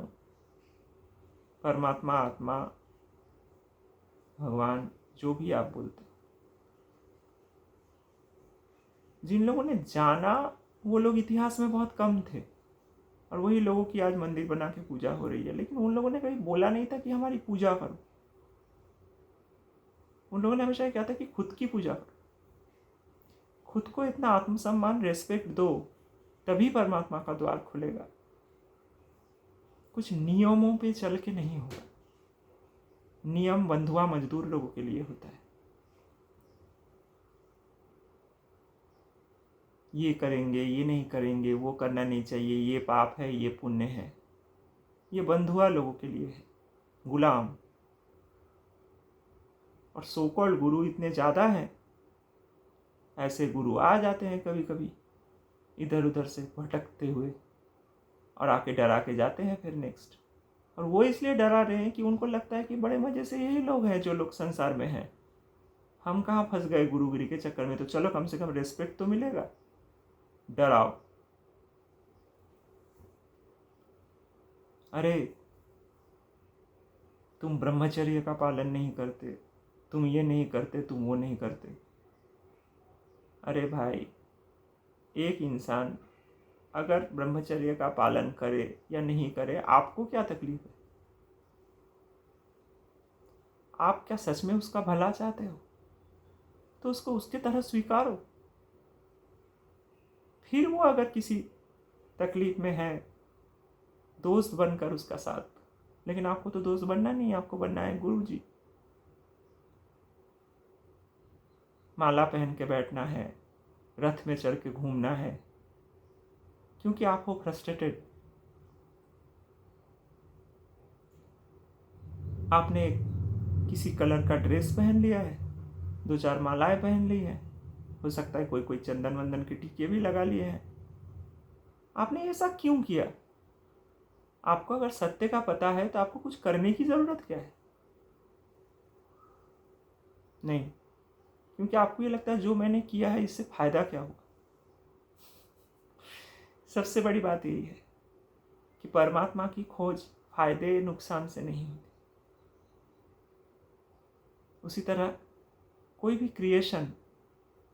परमात्मा, आत्मा, भगवान, जो भी आप बोलते, जिन लोगों ने जाना वो लोग इतिहास में बहुत कम थे, और वही लोगों की आज मंदिर बना के पूजा हो रही है। लेकिन उन लोगों ने कभी बोला नहीं था कि हमारी पूजा करो। उन लोगों ने हमेशा कहा था कि खुद की पूजा करो, खुद को इतना आत्मसम्मान, रेस्पेक्ट दो, तभी परमात्मा का द्वार खुलेगा। कुछ नियमों पे चल के नहीं होगा। नियम बंधुआ मजदूर लोगों के लिए होता है। ये करेंगे, ये नहीं करेंगे, वो करना नहीं चाहिए, ये पाप है, ये पुण्य है, ये बंधुआ लोगों के लिए है, गुलाम। और सो कॉल्ड गुरु इतने ज़्यादा हैं, ऐसे गुरु आ जाते हैं कभी कभी इधर उधर से भटकते हुए, और आके डरा के जाते हैं फिर नेक्स्ट। और वो इसलिए डरा रहे हैं कि उनको लगता है कि बड़े मज़े से यही लोग हैं जो लोग संसार में हैं, हम कहाँ फंस गए गुरुगिरी के चक्कर में, तो चलो कम से कम रेस्पेक्ट तो मिलेगा। डराओ। अरे तुम ब्रह्मचर्य का पालन नहीं करते, तुम ये नहीं करते, तुम वो नहीं करते। अरे भाई, एक इंसान अगर ब्रह्मचर्य का पालन करे या नहीं करे, आपको क्या तकलीफ है? आप क्या सच में उसका भला चाहते हो? तो उसको उसके तरह स्वीकारो। फिर वो अगर किसी तकलीफ में है, दोस्त बनकर उसका साथ। लेकिन आपको तो दोस्त बनना नहीं है, आपको बनना है गुरु जी। माला पहन के बैठना है, रथ में चढ़ के घूमना है, क्योंकि आप हो फ्रस्ट्रेटेड। आपने किसी कलर का ड्रेस पहन लिया है, 2-4 मालाएं पहन ली हैं, हो सकता है कोई कोई चंदन वंदन के टीके भी लगा लिए हैं। आपने ऐसा क्यों किया? आपको अगर सत्य का पता है तो आपको कुछ करने की ज़रूरत क्या है? नहीं, क्योंकि आपको ये लगता है जो मैंने किया है इससे फ़ायदा क्या होगा। सबसे बड़ी बात यही है कि परमात्मा की खोज फ़ायदे नुकसान से नहीं होती। उसी तरह कोई भी क्रिएशन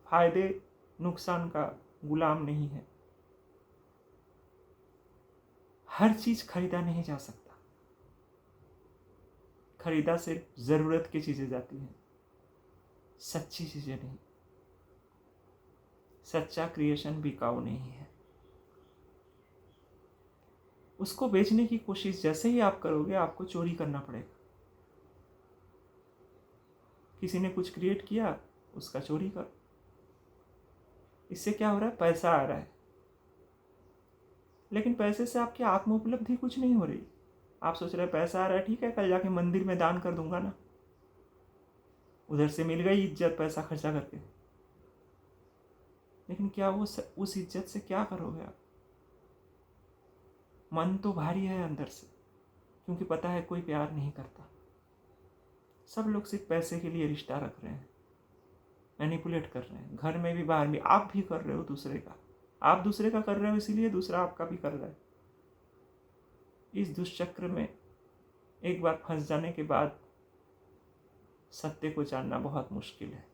फ़ायदे नुकसान का गुलाम नहीं है। हर चीज़ खरीदा नहीं जा सकता। खरीदा सिर्फ ज़रूरत की चीज़ें जाती हैं, सच्ची चीज़ें नहीं। सच्चा क्रिएशन बिकाऊ नहीं है। उसको बेचने की कोशिश जैसे ही आप करोगे आपको चोरी करना पड़ेगा। किसी ने कुछ क्रिएट किया, उसका चोरी करो। इससे क्या हो रहा है? पैसा आ रहा है, लेकिन पैसे से आपकी आत्म उपलब्धि कुछ नहीं हो रही। आप सोच रहे हैं पैसा आ रहा है, ठीक है, कल जाके मंदिर में दान कर दूंगा ना, उधर से मिल गई इज्जत पैसा खर्चा करके। लेकिन क्या वो उस इज्जत से क्या करोगे आप? मन तो भारी है अंदर से, क्योंकि पता है कोई प्यार नहीं करता। सब लोग सिर्फ पैसे के लिए रिश्ता रख रहे हैं, मैनिपुलेट कर रहे हैं, घर में भी बाहर भी। आप भी कर रहे हो दूसरे का, आप दूसरे का कर रहे हो, इसीलिए दूसरा आपका भी कर रहा है। इस दुष्चक्र में एक बार फंस जाने के बाद सत्य को जानना बहुत मुश्किल है।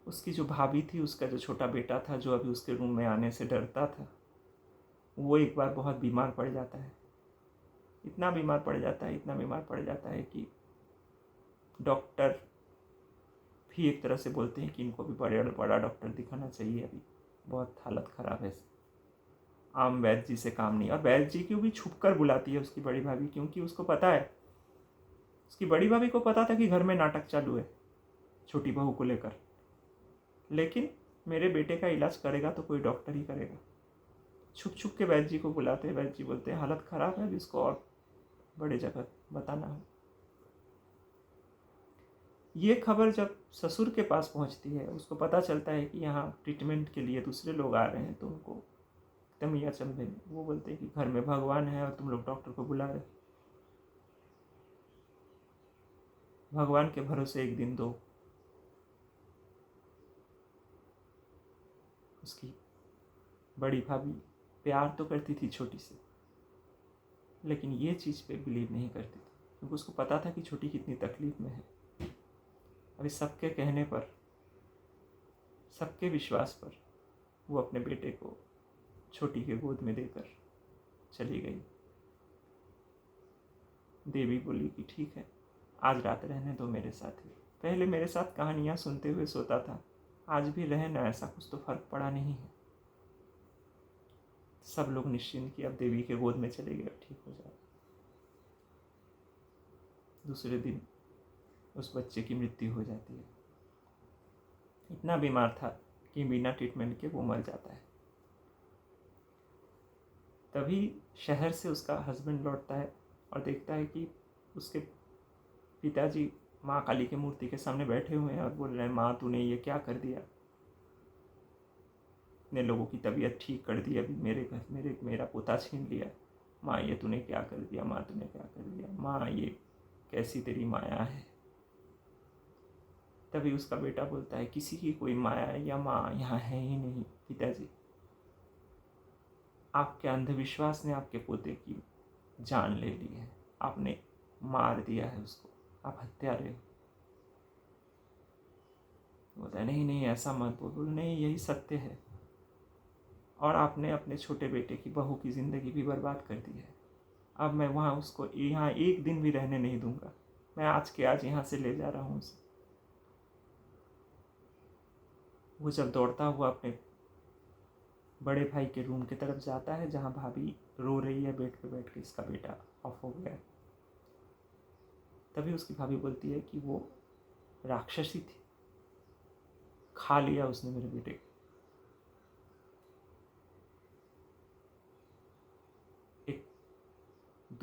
उसकी जो भाभी थी, उसका जो छोटा बेटा था, जो अभी उसके रूम में आने से डरता था, वो एक बार बहुत बीमार पड़ जाता है। इतना बीमार पड़ जाता है, इतना बीमार पड़ जाता है कि डॉक्टर भी एक तरह से बोलते हैं कि इनको भी बड़ा डॉक्टर दिखाना चाहिए, अभी बहुत हालत ख़राब है। आम वैद्य जी से काम नहीं। और वैद्य जी को भी छुप कर बुलाती है उसकी बड़ी भाभी, क्योंकि उसको पता है, उसकी बड़ी भाभी को पता था कि घर में नाटक चालू है छोटी बहू को लेकर। लेकिन मेरे बेटे का इलाज करेगा तो कोई डॉक्टर ही करेगा। छुप छुप के वैद्य जी को बुलाते हैं। वैद्य जी बोलते हैं हालत ख़राब है, अभी इसको और बड़े जगह बताना है। ये खबर जब ससुर के पास पहुंचती है, उसको पता चलता है कि यहाँ ट्रीटमेंट के लिए दूसरे लोग आ रहे हैं, तो उनको एकदम ही अचंभे में वो बोलते हैं कि घर में भगवान है और तुम लोग डॉक्टर को बुला रहे। भगवान के भरोसे एक दिन दो। उसकी बड़ी भाभी प्यार तो करती थी छोटी से, लेकिन ये चीज़ पे बिलीव नहीं करती थी, क्योंकि उसको पता था कि छोटी कितनी तकलीफ में है। अभी सबके कहने पर, सबके विश्वास पर वो अपने बेटे को छोटी के गोद में देकर चली गई। देवी बोली कि ठीक है, आज रात रहने दो मेरे साथ ही। पहले मेरे साथ कहानियाँ सुनते हुए सोता था, आज भी रहे ना, ऐसा कुछ तो फर्क पड़ा नहीं है। सब लोग निश्चिंत कि अब देवी के गोद में चले गए, अब ठीक हो जाए। दूसरे दिन उस बच्चे की मृत्यु हो जाती है। इतना बीमार था कि बिना ट्रीटमेंट के वो मर जाता है। तभी शहर से उसका हस्बैंड लौटता है और देखता है कि उसके पिताजी माँ काली की मूर्ति के सामने बैठे हुए हैं और बोल रहे हैं, माँ तूने ये क्या कर दिया, इतने लोगों की तबीयत ठीक कर दी, अभी मेरा पोता छीन लिया। माँ ये तूने क्या कर दिया, माँ तूने क्या कर दिया, माँ ये कैसी तेरी माया है। तभी उसका बेटा बोलता है, किसी की कोई माया या माँ यहाँ है ही नहीं पिताजी, आपके अंधविश्वास ने आपके पोते की जान ले ली है, आपने मार दिया है उसको, आप हत्यारे हो। बोलता है नहीं नहीं ऐसा मत बोलो, नहीं यही सत्य है, और आपने अपने छोटे बेटे की बहू की ज़िंदगी भी बर्बाद कर दी है। अब मैं वहाँ उसको यहाँ एक दिन भी रहने नहीं दूंगा, मैं आज के आज यहाँ से ले जा रहा हूँ उसे। वो जब दौड़ता हुआ अपने बड़े भाई के रूम की तरफ जाता है, जहाँ भाभी रो रही है बेड पे बैठ के, इसका बेटा ऑफ हो गया। तभी उसकी भाभी बोलती है कि वो राक्षसी थी, खा लिया उसने मेरे बेटे को।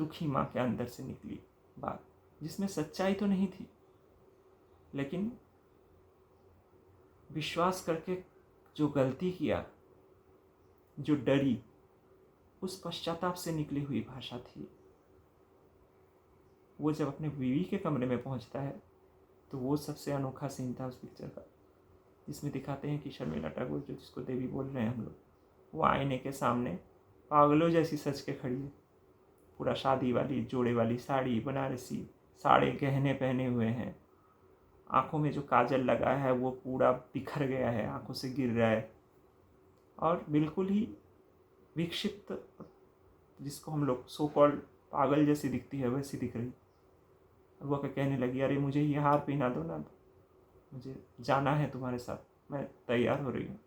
दुखी माँ के अंदर से निकली बात, जिसमें सच्चाई तो नहीं थी, लेकिन विश्वास करके जो गलती किया, जो डरी, उस पश्चाताप से निकली हुई भाषा थी। वो जब अपने बीवी के कमरे में पहुंचता है तो वो सबसे अनोखा सीन था उस पिक्चर का, जिसमें दिखाते हैं कि शर्मिला टैगोर, जो जिसको देवी बोल रहे हैं हम लोग, वो आईने के सामने पागलों जैसी सज के खड़ी है, पूरा शादी वाली जोड़े वाली साड़ी, बनारसी साड़े गहने पहने हुए हैं, आंखों में जो काजल लगा है वो पूरा बिखर गया है, आंखों से गिर रहा है, और बिल्कुल ही विक्षिप्त, जिसको हम लोग सो कॉल्ड पागल जैसी दिखती है वैसी दिख रही। और वो कहने लगी, अरे मुझे ये हार पहना दो ना, मुझे जाना है तुम्हारे साथ, मैं तैयार हो रही हूँ,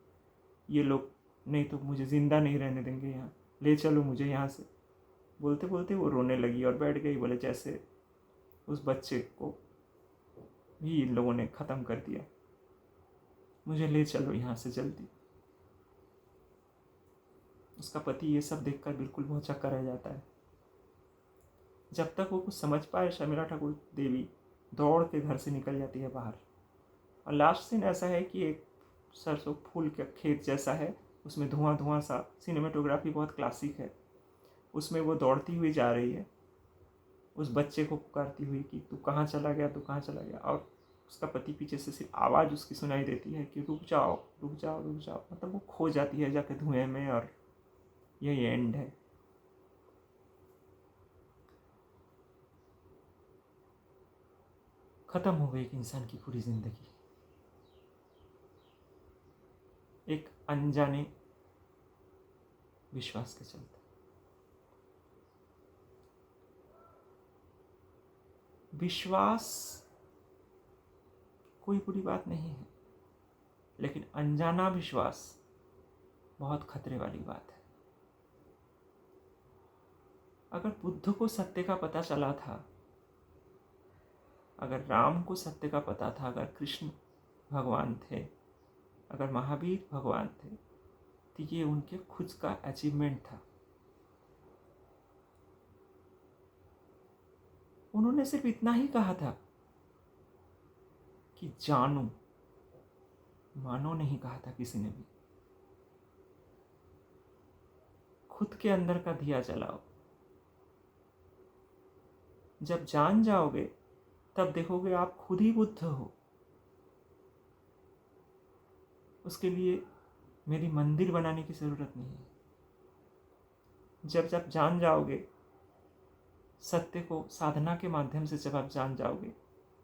ये लोग नहीं तो मुझे ज़िंदा नहीं रहने देंगे यहाँ, ले चलो मुझे यहाँ से। बोलते बोलते वो रोने लगी और बैठ गई, बोले जैसे उस बच्चे को भी इन लोगों ने ख़त्म कर दिया, मुझे ले चलो यहाँ से जल्दी। उसका पति ये सब देखकर बिल्कुल भौचक्का रह जाता है। जब तक वो कुछ समझ पाए, शर्मिला ठाकुर देवी दौड़ के घर से निकल जाती है बाहर। और लास्ट सीन ऐसा है कि एक सरसों फूल का खेत जैसा है, उसमें धुआं धुआं सा, सिनेमेटोग्राफी बहुत क्लासिक है, उसमें वो दौड़ती हुई जा रही है, उस बच्चे को पुकारती हुई कि तू कहाँ चला गया, तू कहाँ चला गया। और उसका पति पीछे से सिर्फ आवाज़ उसकी सुनाई देती है कि रुक जाओ रुक जाओ रुक जाओ। मतलब वो खो जाती है जाके धुएं में, और यही एंड है। ख़त्म हो गई एक इंसान की पूरी ज़िंदगी, एक अनजाने विश्वास के चलते। विश्वास कोई बुरी बात नहीं है, लेकिन अनजाना विश्वास बहुत खतरे वाली बात है। अगर बुद्ध को सत्य का पता चला था, अगर राम को सत्य का पता था, अगर कृष्ण भगवान थे, अगर महावीर भगवान थे, तो ये उनके खुद का अचीवमेंट था। उन्होंने सिर्फ इतना ही कहा था कि जानो, मानो नहीं कहा था किसी ने भी। खुद के अंदर का दिया जलाओ, जब जान जाओगे तब देखोगे आप खुद ही बुद्ध हो। उसके लिए मेरी मंदिर बनाने की ज़रूरत नहीं है। जब जब जान जाओगे सत्य को, साधना के माध्यम से जब आप जान जाओगे,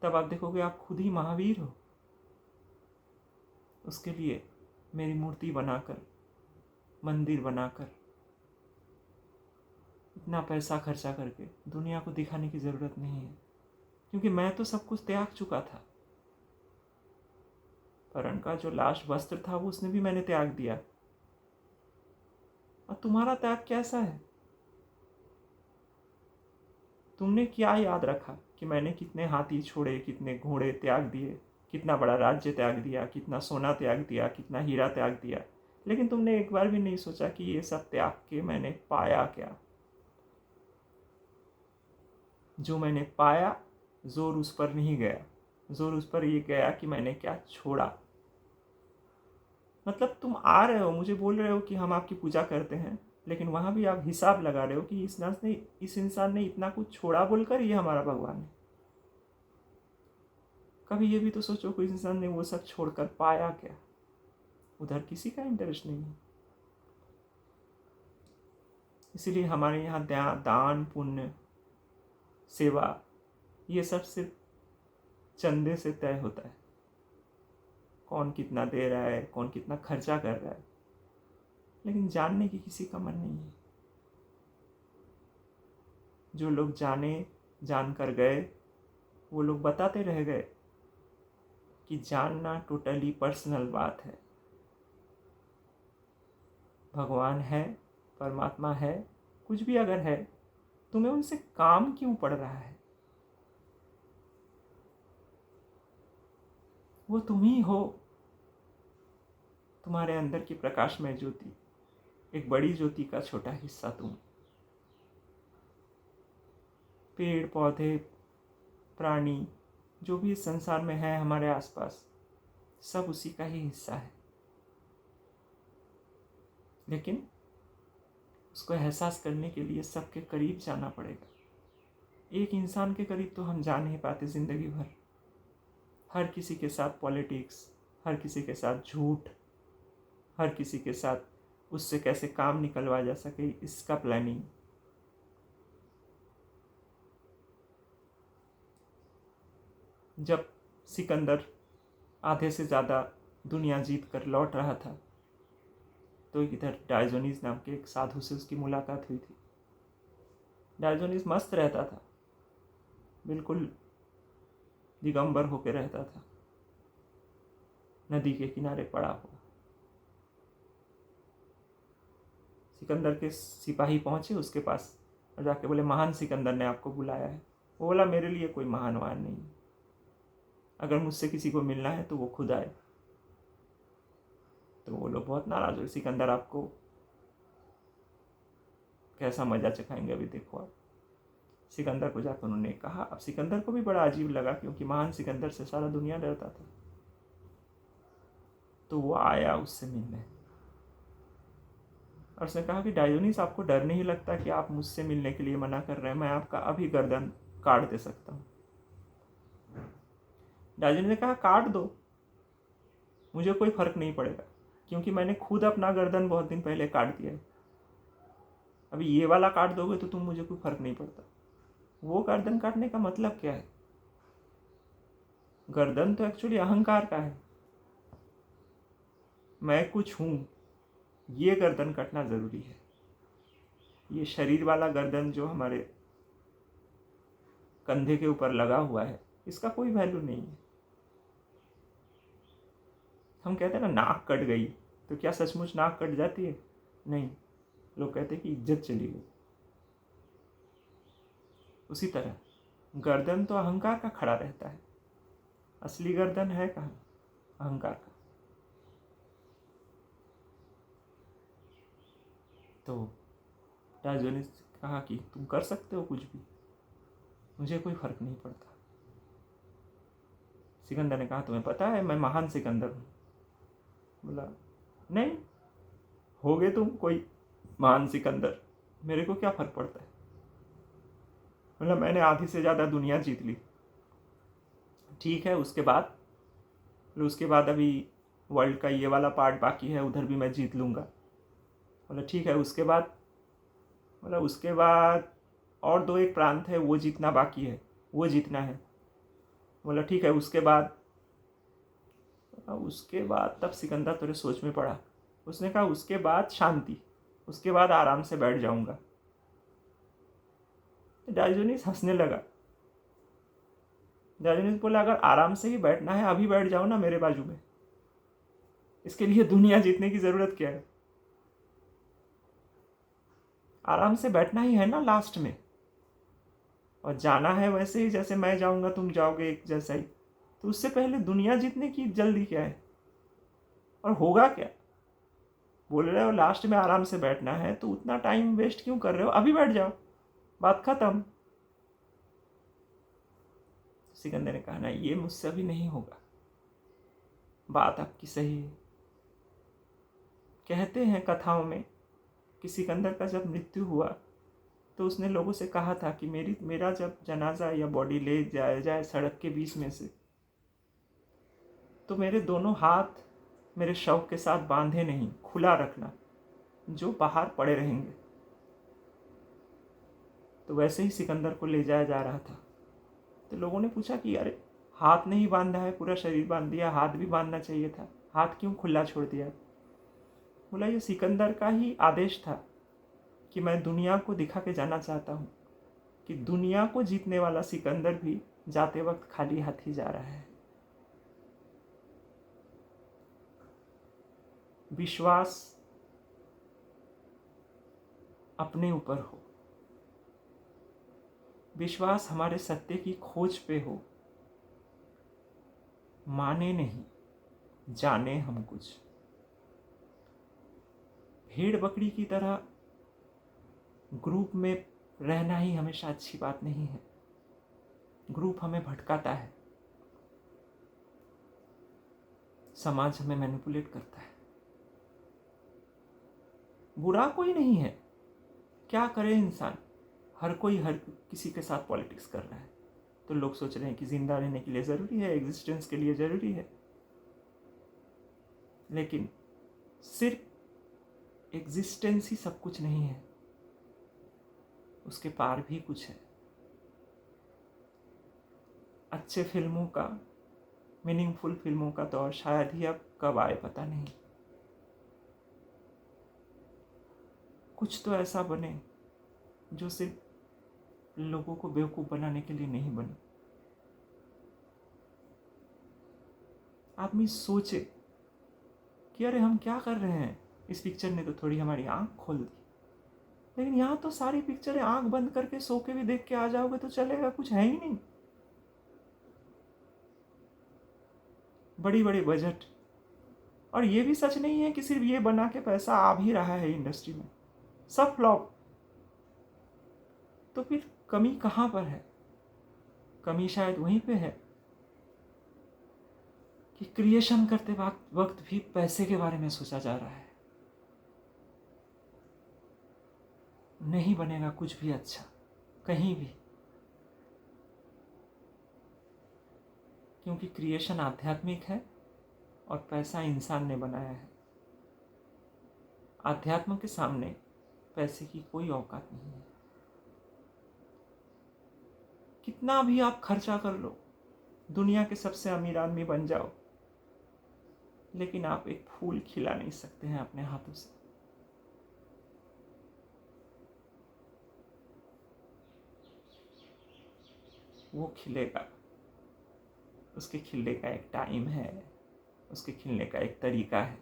तब आप देखोगे आप खुद ही महावीर हो। उसके लिए मेरी मूर्ति बनाकर, मंदिर बनाकर, इतना पैसा खर्चा करके दुनिया को दिखाने की ज़रूरत नहीं है, क्योंकि मैं तो सब कुछ त्याग चुका था। पर उनका जो लास्ट वस्त्र था वो उसने भी मैंने त्याग दिया। और तुम्हारा त्याग कैसा है? तुमने क्या याद रखा कि मैंने कितने हाथी छोड़े, कितने घोड़े त्याग दिए, कितना बड़ा राज्य त्याग दिया, कितना सोना त्याग दिया, कितना हीरा त्याग दिया, लेकिन तुमने एक बार भी नहीं सोचा कि ये सब त्याग के मैंने पाया क्या। जो मैंने पाया, जोर उस पर नहीं गया, जोर उस पर ये गया कि मैंने क्या छोड़ा। मतलब तुम आ रहे हो, मुझे बोल रहे हो कि हम आपकी पूजा करते हैं, लेकिन वहाँ भी आप हिसाब लगा रहे हो कि इस इंसान ने इतना कुछ छोड़ा बोलकर ये हमारा भगवान है। कभी ये भी तो सोचो कि इस इंसान ने वो सब छोड़कर पाया क्या। उधर किसी का इंटरेस्ट नहीं है। इसीलिए हमारे यहाँ दान पुण्य सेवा ये सब सिर्फ चंदे से तय होता है। कौन कितना दे रहा है, कौन कितना खर्चा कर रहा है, लेकिन जानने की किसी का मन नहीं है। जो लोग जान कर गए, वो लोग बताते रह गए कि जानना टोटली पर्सनल बात है। भगवान है, परमात्मा है, कुछ भी अगर है, तुम्हें उनसे काम क्यों पड़ रहा है? वो तुम ही हो, तुम्हारे अंदर की प्रकाशमय ज्योति, एक बड़ी ज्योति का छोटा हिस्सा तुम। पेड़ पौधे प्राणी जो भी इस संसार में है हमारे आसपास, सब उसी का ही हिस्सा है। लेकिन उसको एहसास करने के लिए सबके करीब जाना पड़ेगा। एक इंसान के करीब तो हम जा नहीं पाते ज़िंदगी भर। हर किसी के साथ पॉलिटिक्स, हर किसी के साथ झूठ, हर किसी के साथ उससे कैसे काम निकलवाया जा सके इसका प्लानिंग। जब सिकंदर आधे से ज़्यादा दुनिया जीत कर लौट रहा था तो इधर डायोजनीस नाम के एक साधु से उसकी मुलाकात हुई थी। डायोजनीस मस्त रहता था, बिल्कुल दिगंबर होकर रहता था, नदी के किनारे पड़ा हुआ। सिकंदर के सिपाही पहुंचे उसके पास और जाके बोले, महान सिकंदर ने आपको बुलाया है। वो बोला, मेरे लिए कोई महान वान नहीं, अगर मुझसे किसी को मिलना है तो वो खुद आए। तो वो लोग बहुत नाराज हुए, सिकंदर आपको कैसा मजा चखाएंगे, अभी देखो आप। सिकंदर को जाकर उन्होंने कहा। अब सिकंदर को भी बड़ा अजीब लगा, क्योंकि महान सिकंदर से सारा दुनिया डरता था। तो वो आया उससे मिलने और उसने कहा कि डायोनिस, आपको डर नहीं लगता कि आप मुझसे मिलने के लिए मना कर रहे हैं? मैं आपका अभी गर्दन काट दे सकता हूँ। डायोनिस ने कहा, काट दो, मुझे कोई फर्क नहीं पड़ेगा, क्योंकि मैंने खुद अपना गर्दन बहुत दिन पहले काट दिया है। अभी ये वाला काट दोगे तो तुम मुझे कोई फर्क नहीं पड़ता। वो गर्दन काटने का मतलब क्या है? गर्दन तो एक्चुअली अहंकार का है, मैं कुछ हूं, ये गर्दन काटना जरूरी है। ये शरीर वाला गर्दन जो हमारे कंधे के ऊपर लगा हुआ है, इसका कोई वैल्यू नहीं है। हम कहते हैं ना, नाक कट गई, तो क्या सचमुच नाक कट जाती है? नहीं, लोग कहते हैं कि इज्जत चली गई। उसी तरह गर्दन तो अहंकार का खड़ा रहता है, असली गर्दन है कहाँ? अहंकार का। तो राजू ने कहा कि तुम कर सकते हो कुछ भी, मुझे कोई फर्क नहीं पड़ता। सिकंदर ने कहा, तुम्हें पता है मैं महान सिकंदर हूँ? बोला, नहीं, होगे तुम कोई महान सिकंदर, मेरे को क्या फर्क पड़ता है। बोला, मैंने आधी से ज़्यादा दुनिया जीत ली, ठीक है, उसके बाद अभी वर्ल्ड का ये वाला पार्ट बाकी है, उधर भी मैं जीत लूँगा। बोला, ठीक है, उसके बाद? बोला, उसके बाद और 2-1 प्रांत है, वो जीतना बाकी है, वो जीतना है। बोला, ठीक है, उसके बाद? उसके बाद तब सिकंदर थोड़े सोच में पड़ा। उसने कहा, उसके बाद शांति, उसके बाद आराम से बैठ जाऊंगा। डायोजनीस हंसने लगा। डायोजनीस बोला, अगर आराम से ही बैठना है, अभी बैठ जाओ ना मेरे बाजू में, इसके लिए दुनिया जीतने की जरूरत क्या है? आराम से बैठना ही है ना लास्ट में, और जाना है वैसे ही जैसे मैं जाऊंगा तुम जाओगे, एक जैसा ही। तो उससे पहले दुनिया जीतने की जल्दी क्या है? और होगा क्या? बोल रहे हो लास्ट में आराम से बैठना है, तो उतना टाइम वेस्ट क्यों कर रहे हो? अभी बैठ जाओ, बात खत्म। सिकंदर ने कहा, ना, ये मुझसे अभी नहीं होगा। बात आपकी सही है। कहते हैं कथाओं में कि सिकंदर का जब मृत्यु हुआ तो उसने लोगों से कहा था कि मेरा जब जनाजा या बॉडी ले जाया जाए सड़क के बीच में से, तो मेरे दोनों हाथ मेरे शव के साथ बांधे नहीं, खुला रखना, जो बाहर पड़े रहेंगे। तो वैसे ही सिकंदर को ले जाया जा रहा था। तो लोगों ने पूछा कि अरे, हाथ नहीं बांधा है, पूरा शरीर बांध दिया, हाथ भी बांधना चाहिए था, हाथ क्यों खुला छोड़ दिया? बोला, ये सिकंदर का ही आदेश था कि मैं दुनिया को दिखा के जाना चाहता हूँ कि दुनिया को जीतने वाला सिकंदर भी जाते वक्त खाली हाथ ही जा रहा है। विश्वास अपने ऊपर हो, विश्वास हमारे सत्य की खोज पे हो, माने नहीं, जाने हम कुछ। भेड़ बकरी की तरह ग्रुप में रहना ही हमेशा अच्छी बात नहीं है। ग्रुप हमें भटकाता है, समाज हमें मैनिपुलेट करता है। बुरा कोई नहीं है, क्या करे इंसान, हर कोई हर किसी के साथ पॉलिटिक्स कर रहा है। तो लोग सोच रहे हैं कि जिंदा रहने के लिए ज़रूरी है, एग्जिस्टेंस के लिए ज़रूरी है, लेकिन सिर्फ एग्जिस्टेंस ही सब कुछ नहीं है, उसके पार भी कुछ है। अच्छे फिल्मों का, मीनिंगफुल फिल्मों का दौर शायद ही अब कब आए पता नहीं। कुछ तो ऐसा बने जो सिर्फ लोगों को बेवकूफ़ बनाने के लिए नहीं बने। आदमी सोचे कि अरे हम क्या कर रहे हैं, इस पिक्चर ने तो थोड़ी हमारी आंख खोल दी। लेकिन यहाँ तो सारी पिक्चरें आंख बंद करके सो के भी देख के आ जाओगे तो चलेगा, कुछ है ही नहीं। बड़ी बड़ी बजट, और ये भी सच नहीं है कि सिर्फ ये बना के पैसा आ भी रहा है इंडस्ट्री में, सब फ्लॉप। तो फिर कमी कहाँ पर है? कमी शायद वहीं पे है कि क्रिएशन करते वक्त भी पैसे के बारे में सोचा जा रहा है। नहीं बनेगा कुछ भी अच्छा कहीं भी, क्योंकि क्रिएशन आध्यात्मिक है और पैसा इंसान ने बनाया है। आध्यात्म के सामने पैसे की कोई औकात नहीं है। कितना भी आप खर्चा कर लो, दुनिया के सबसे अमीर आदमी बन जाओ, लेकिन आप एक फूल खिला नहीं सकते हैं अपने हाथों से। वो खिलेगा, उसके खिलने का एक टाइम है, उसके खिलने का एक तरीका है,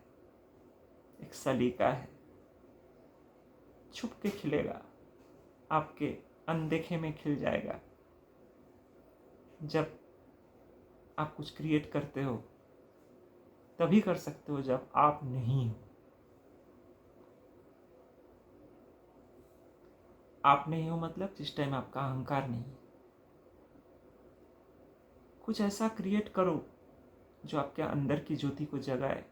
एक सलीका है। छुप के खिलेगा, आपके अनदेखे में खिल जाएगा। जब आप कुछ क्रिएट करते हो तभी कर सकते हो जब आप नहीं हो। आप नहीं हो मतलब जिस टाइम आपका अहंकार नहीं। कुछ ऐसा क्रिएट करो जो आपके अंदर की ज्योति को जगाए।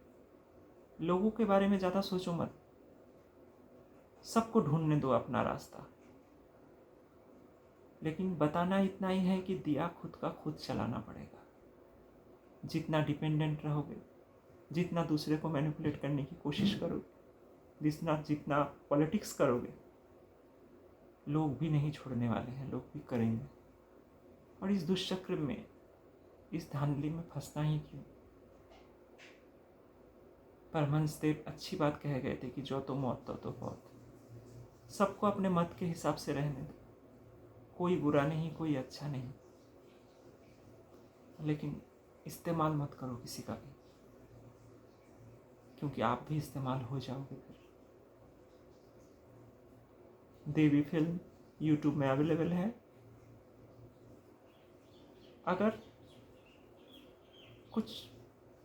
लोगों के बारे में ज़्यादा सोचो मत, सबको ढूंढने दो अपना रास्ता। लेकिन बताना इतना ही है कि दिया खुद का खुद चलाना पड़ेगा। जितना डिपेंडेंट रहोगे, जितना दूसरे को मैनिपुलेट करने की कोशिश करोगे, जितना पॉलिटिक्स करोगे, लोग भी नहीं छोड़ने वाले हैं, लोग भी करेंगे। और इस दुष्चक्र में, इस धांधली में फंसना ही क्यों? परमहंस देव अच्छी बात कह गए थे कि जो तो मौत तो बहुत। सबको अपने मत के हिसाब से रहने दो, कोई बुरा नहीं, कोई अच्छा नहीं, लेकिन इस्तेमाल मत करो किसी का भी, क्योंकि आप भी इस्तेमाल हो जाओगे फिर। देवी फिल्म YouTube में अवेलेबल है। अगर कुछ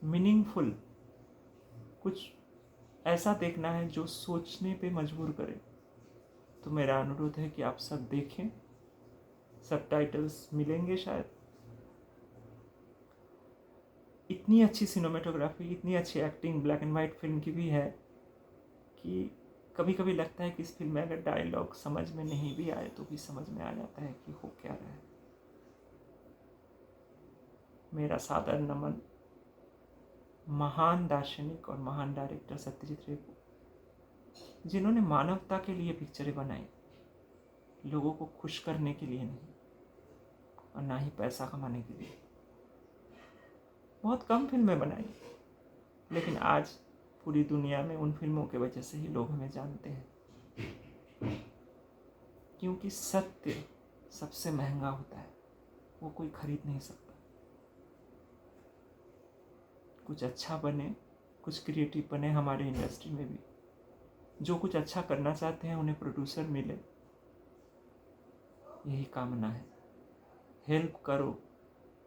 मीनिंगफुल, कुछ ऐसा देखना है जो सोचने पे मजबूर करे, तो मेरा अनुरोध है कि आप सब देखें। सबटाइटल्स मिलेंगे शायद। इतनी अच्छी सिनेमेटोग्राफी, इतनी अच्छी acting black and white film की भी है कि कभी कभी लगता है कि इस फिल्म में अगर डायलॉग समझ में नहीं भी आए तो भी समझ में आ जाता है कि हो क्या रहा है। मेरा सादर नमन महान दार्शनिक और महान डायरेक्टर सत्यजीत रे को, जिन्होंने मानवता के लिए पिक्चरें बनाई, लोगों को खुश करने के लिए नहीं और ना ही पैसा कमाने के लिए। बहुत कम फिल्में बनाई, लेकिन आज पूरी दुनिया में उन फिल्मों के वजह से ही लोग हमें जानते हैं, क्योंकि सत्य सबसे महंगा होता है, वो कोई खरीद नहीं सकता। कुछ अच्छा बने, कुछ क्रिएटिव बने हमारे इंडस्ट्री में भी। जो कुछ अच्छा करना चाहते हैं उन्हें प्रोड्यूसर मिले, यही कामना है। हेल्प करो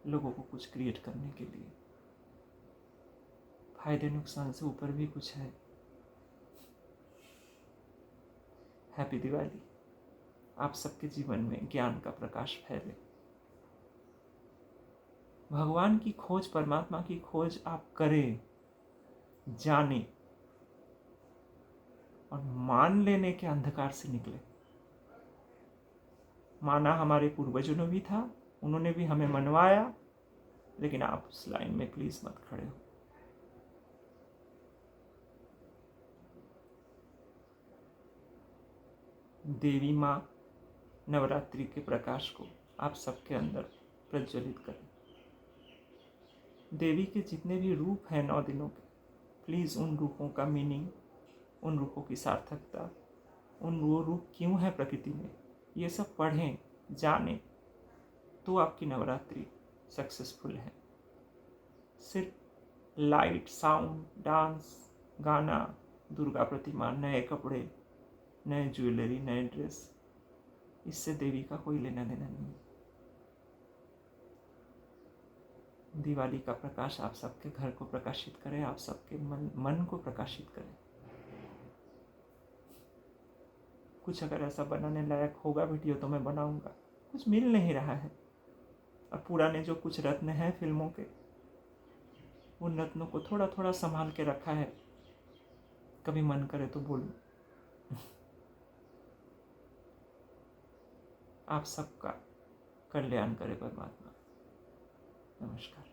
लोगों को कुछ क्रिएट करने के लिए। फायदे नुकसान से ऊपर भी कुछ है। हैप्पी दिवाली। आप सबके जीवन में ज्ञान का प्रकाश फैले। भगवान की खोज, परमात्मा की खोज आप करें, जाने और मान लेने के अंधकार से निकले। माना हमारे पूर्वजों ने भी था, उन्होंने भी हमें मनवाया, लेकिन आप उस लाइन में प्लीज मत खड़े हो। देवी माँ नवरात्रि के प्रकाश को आप सबके अंदर प्रज्वलित करें। देवी के जितने भी रूप हैं 9 दिनों के, प्लीज़ उन रूपों का मीनिंग, उन रूपों की सार्थकता, वो रूप क्यों है प्रकृति में, ये सब पढ़ें, जानें, तो आपकी नवरात्रि सक्सेसफुल है। सिर्फ लाइट, साउंड, डांस, गाना, दुर्गा प्रतिमा, नए कपड़े, नए ज्वेलरी, नए ड्रेस, इससे देवी का कोई लेना देना नहीं है। दिवाली का प्रकाश आप सबके घर को प्रकाशित करे, आप सबके मन को प्रकाशित करे। कुछ अगर ऐसा बनाने लायक होगा वीडियो तो मैं बनाऊंगा। कुछ मिल नहीं रहा है, और पुराने जो कुछ रत्न हैं फिल्मों के, उन रत्नों को थोड़ा थोड़ा संभाल के रखा है, कभी मन करे तो बोलूं। आप सबका कल्याण करे परमात्मा। नमस्कार।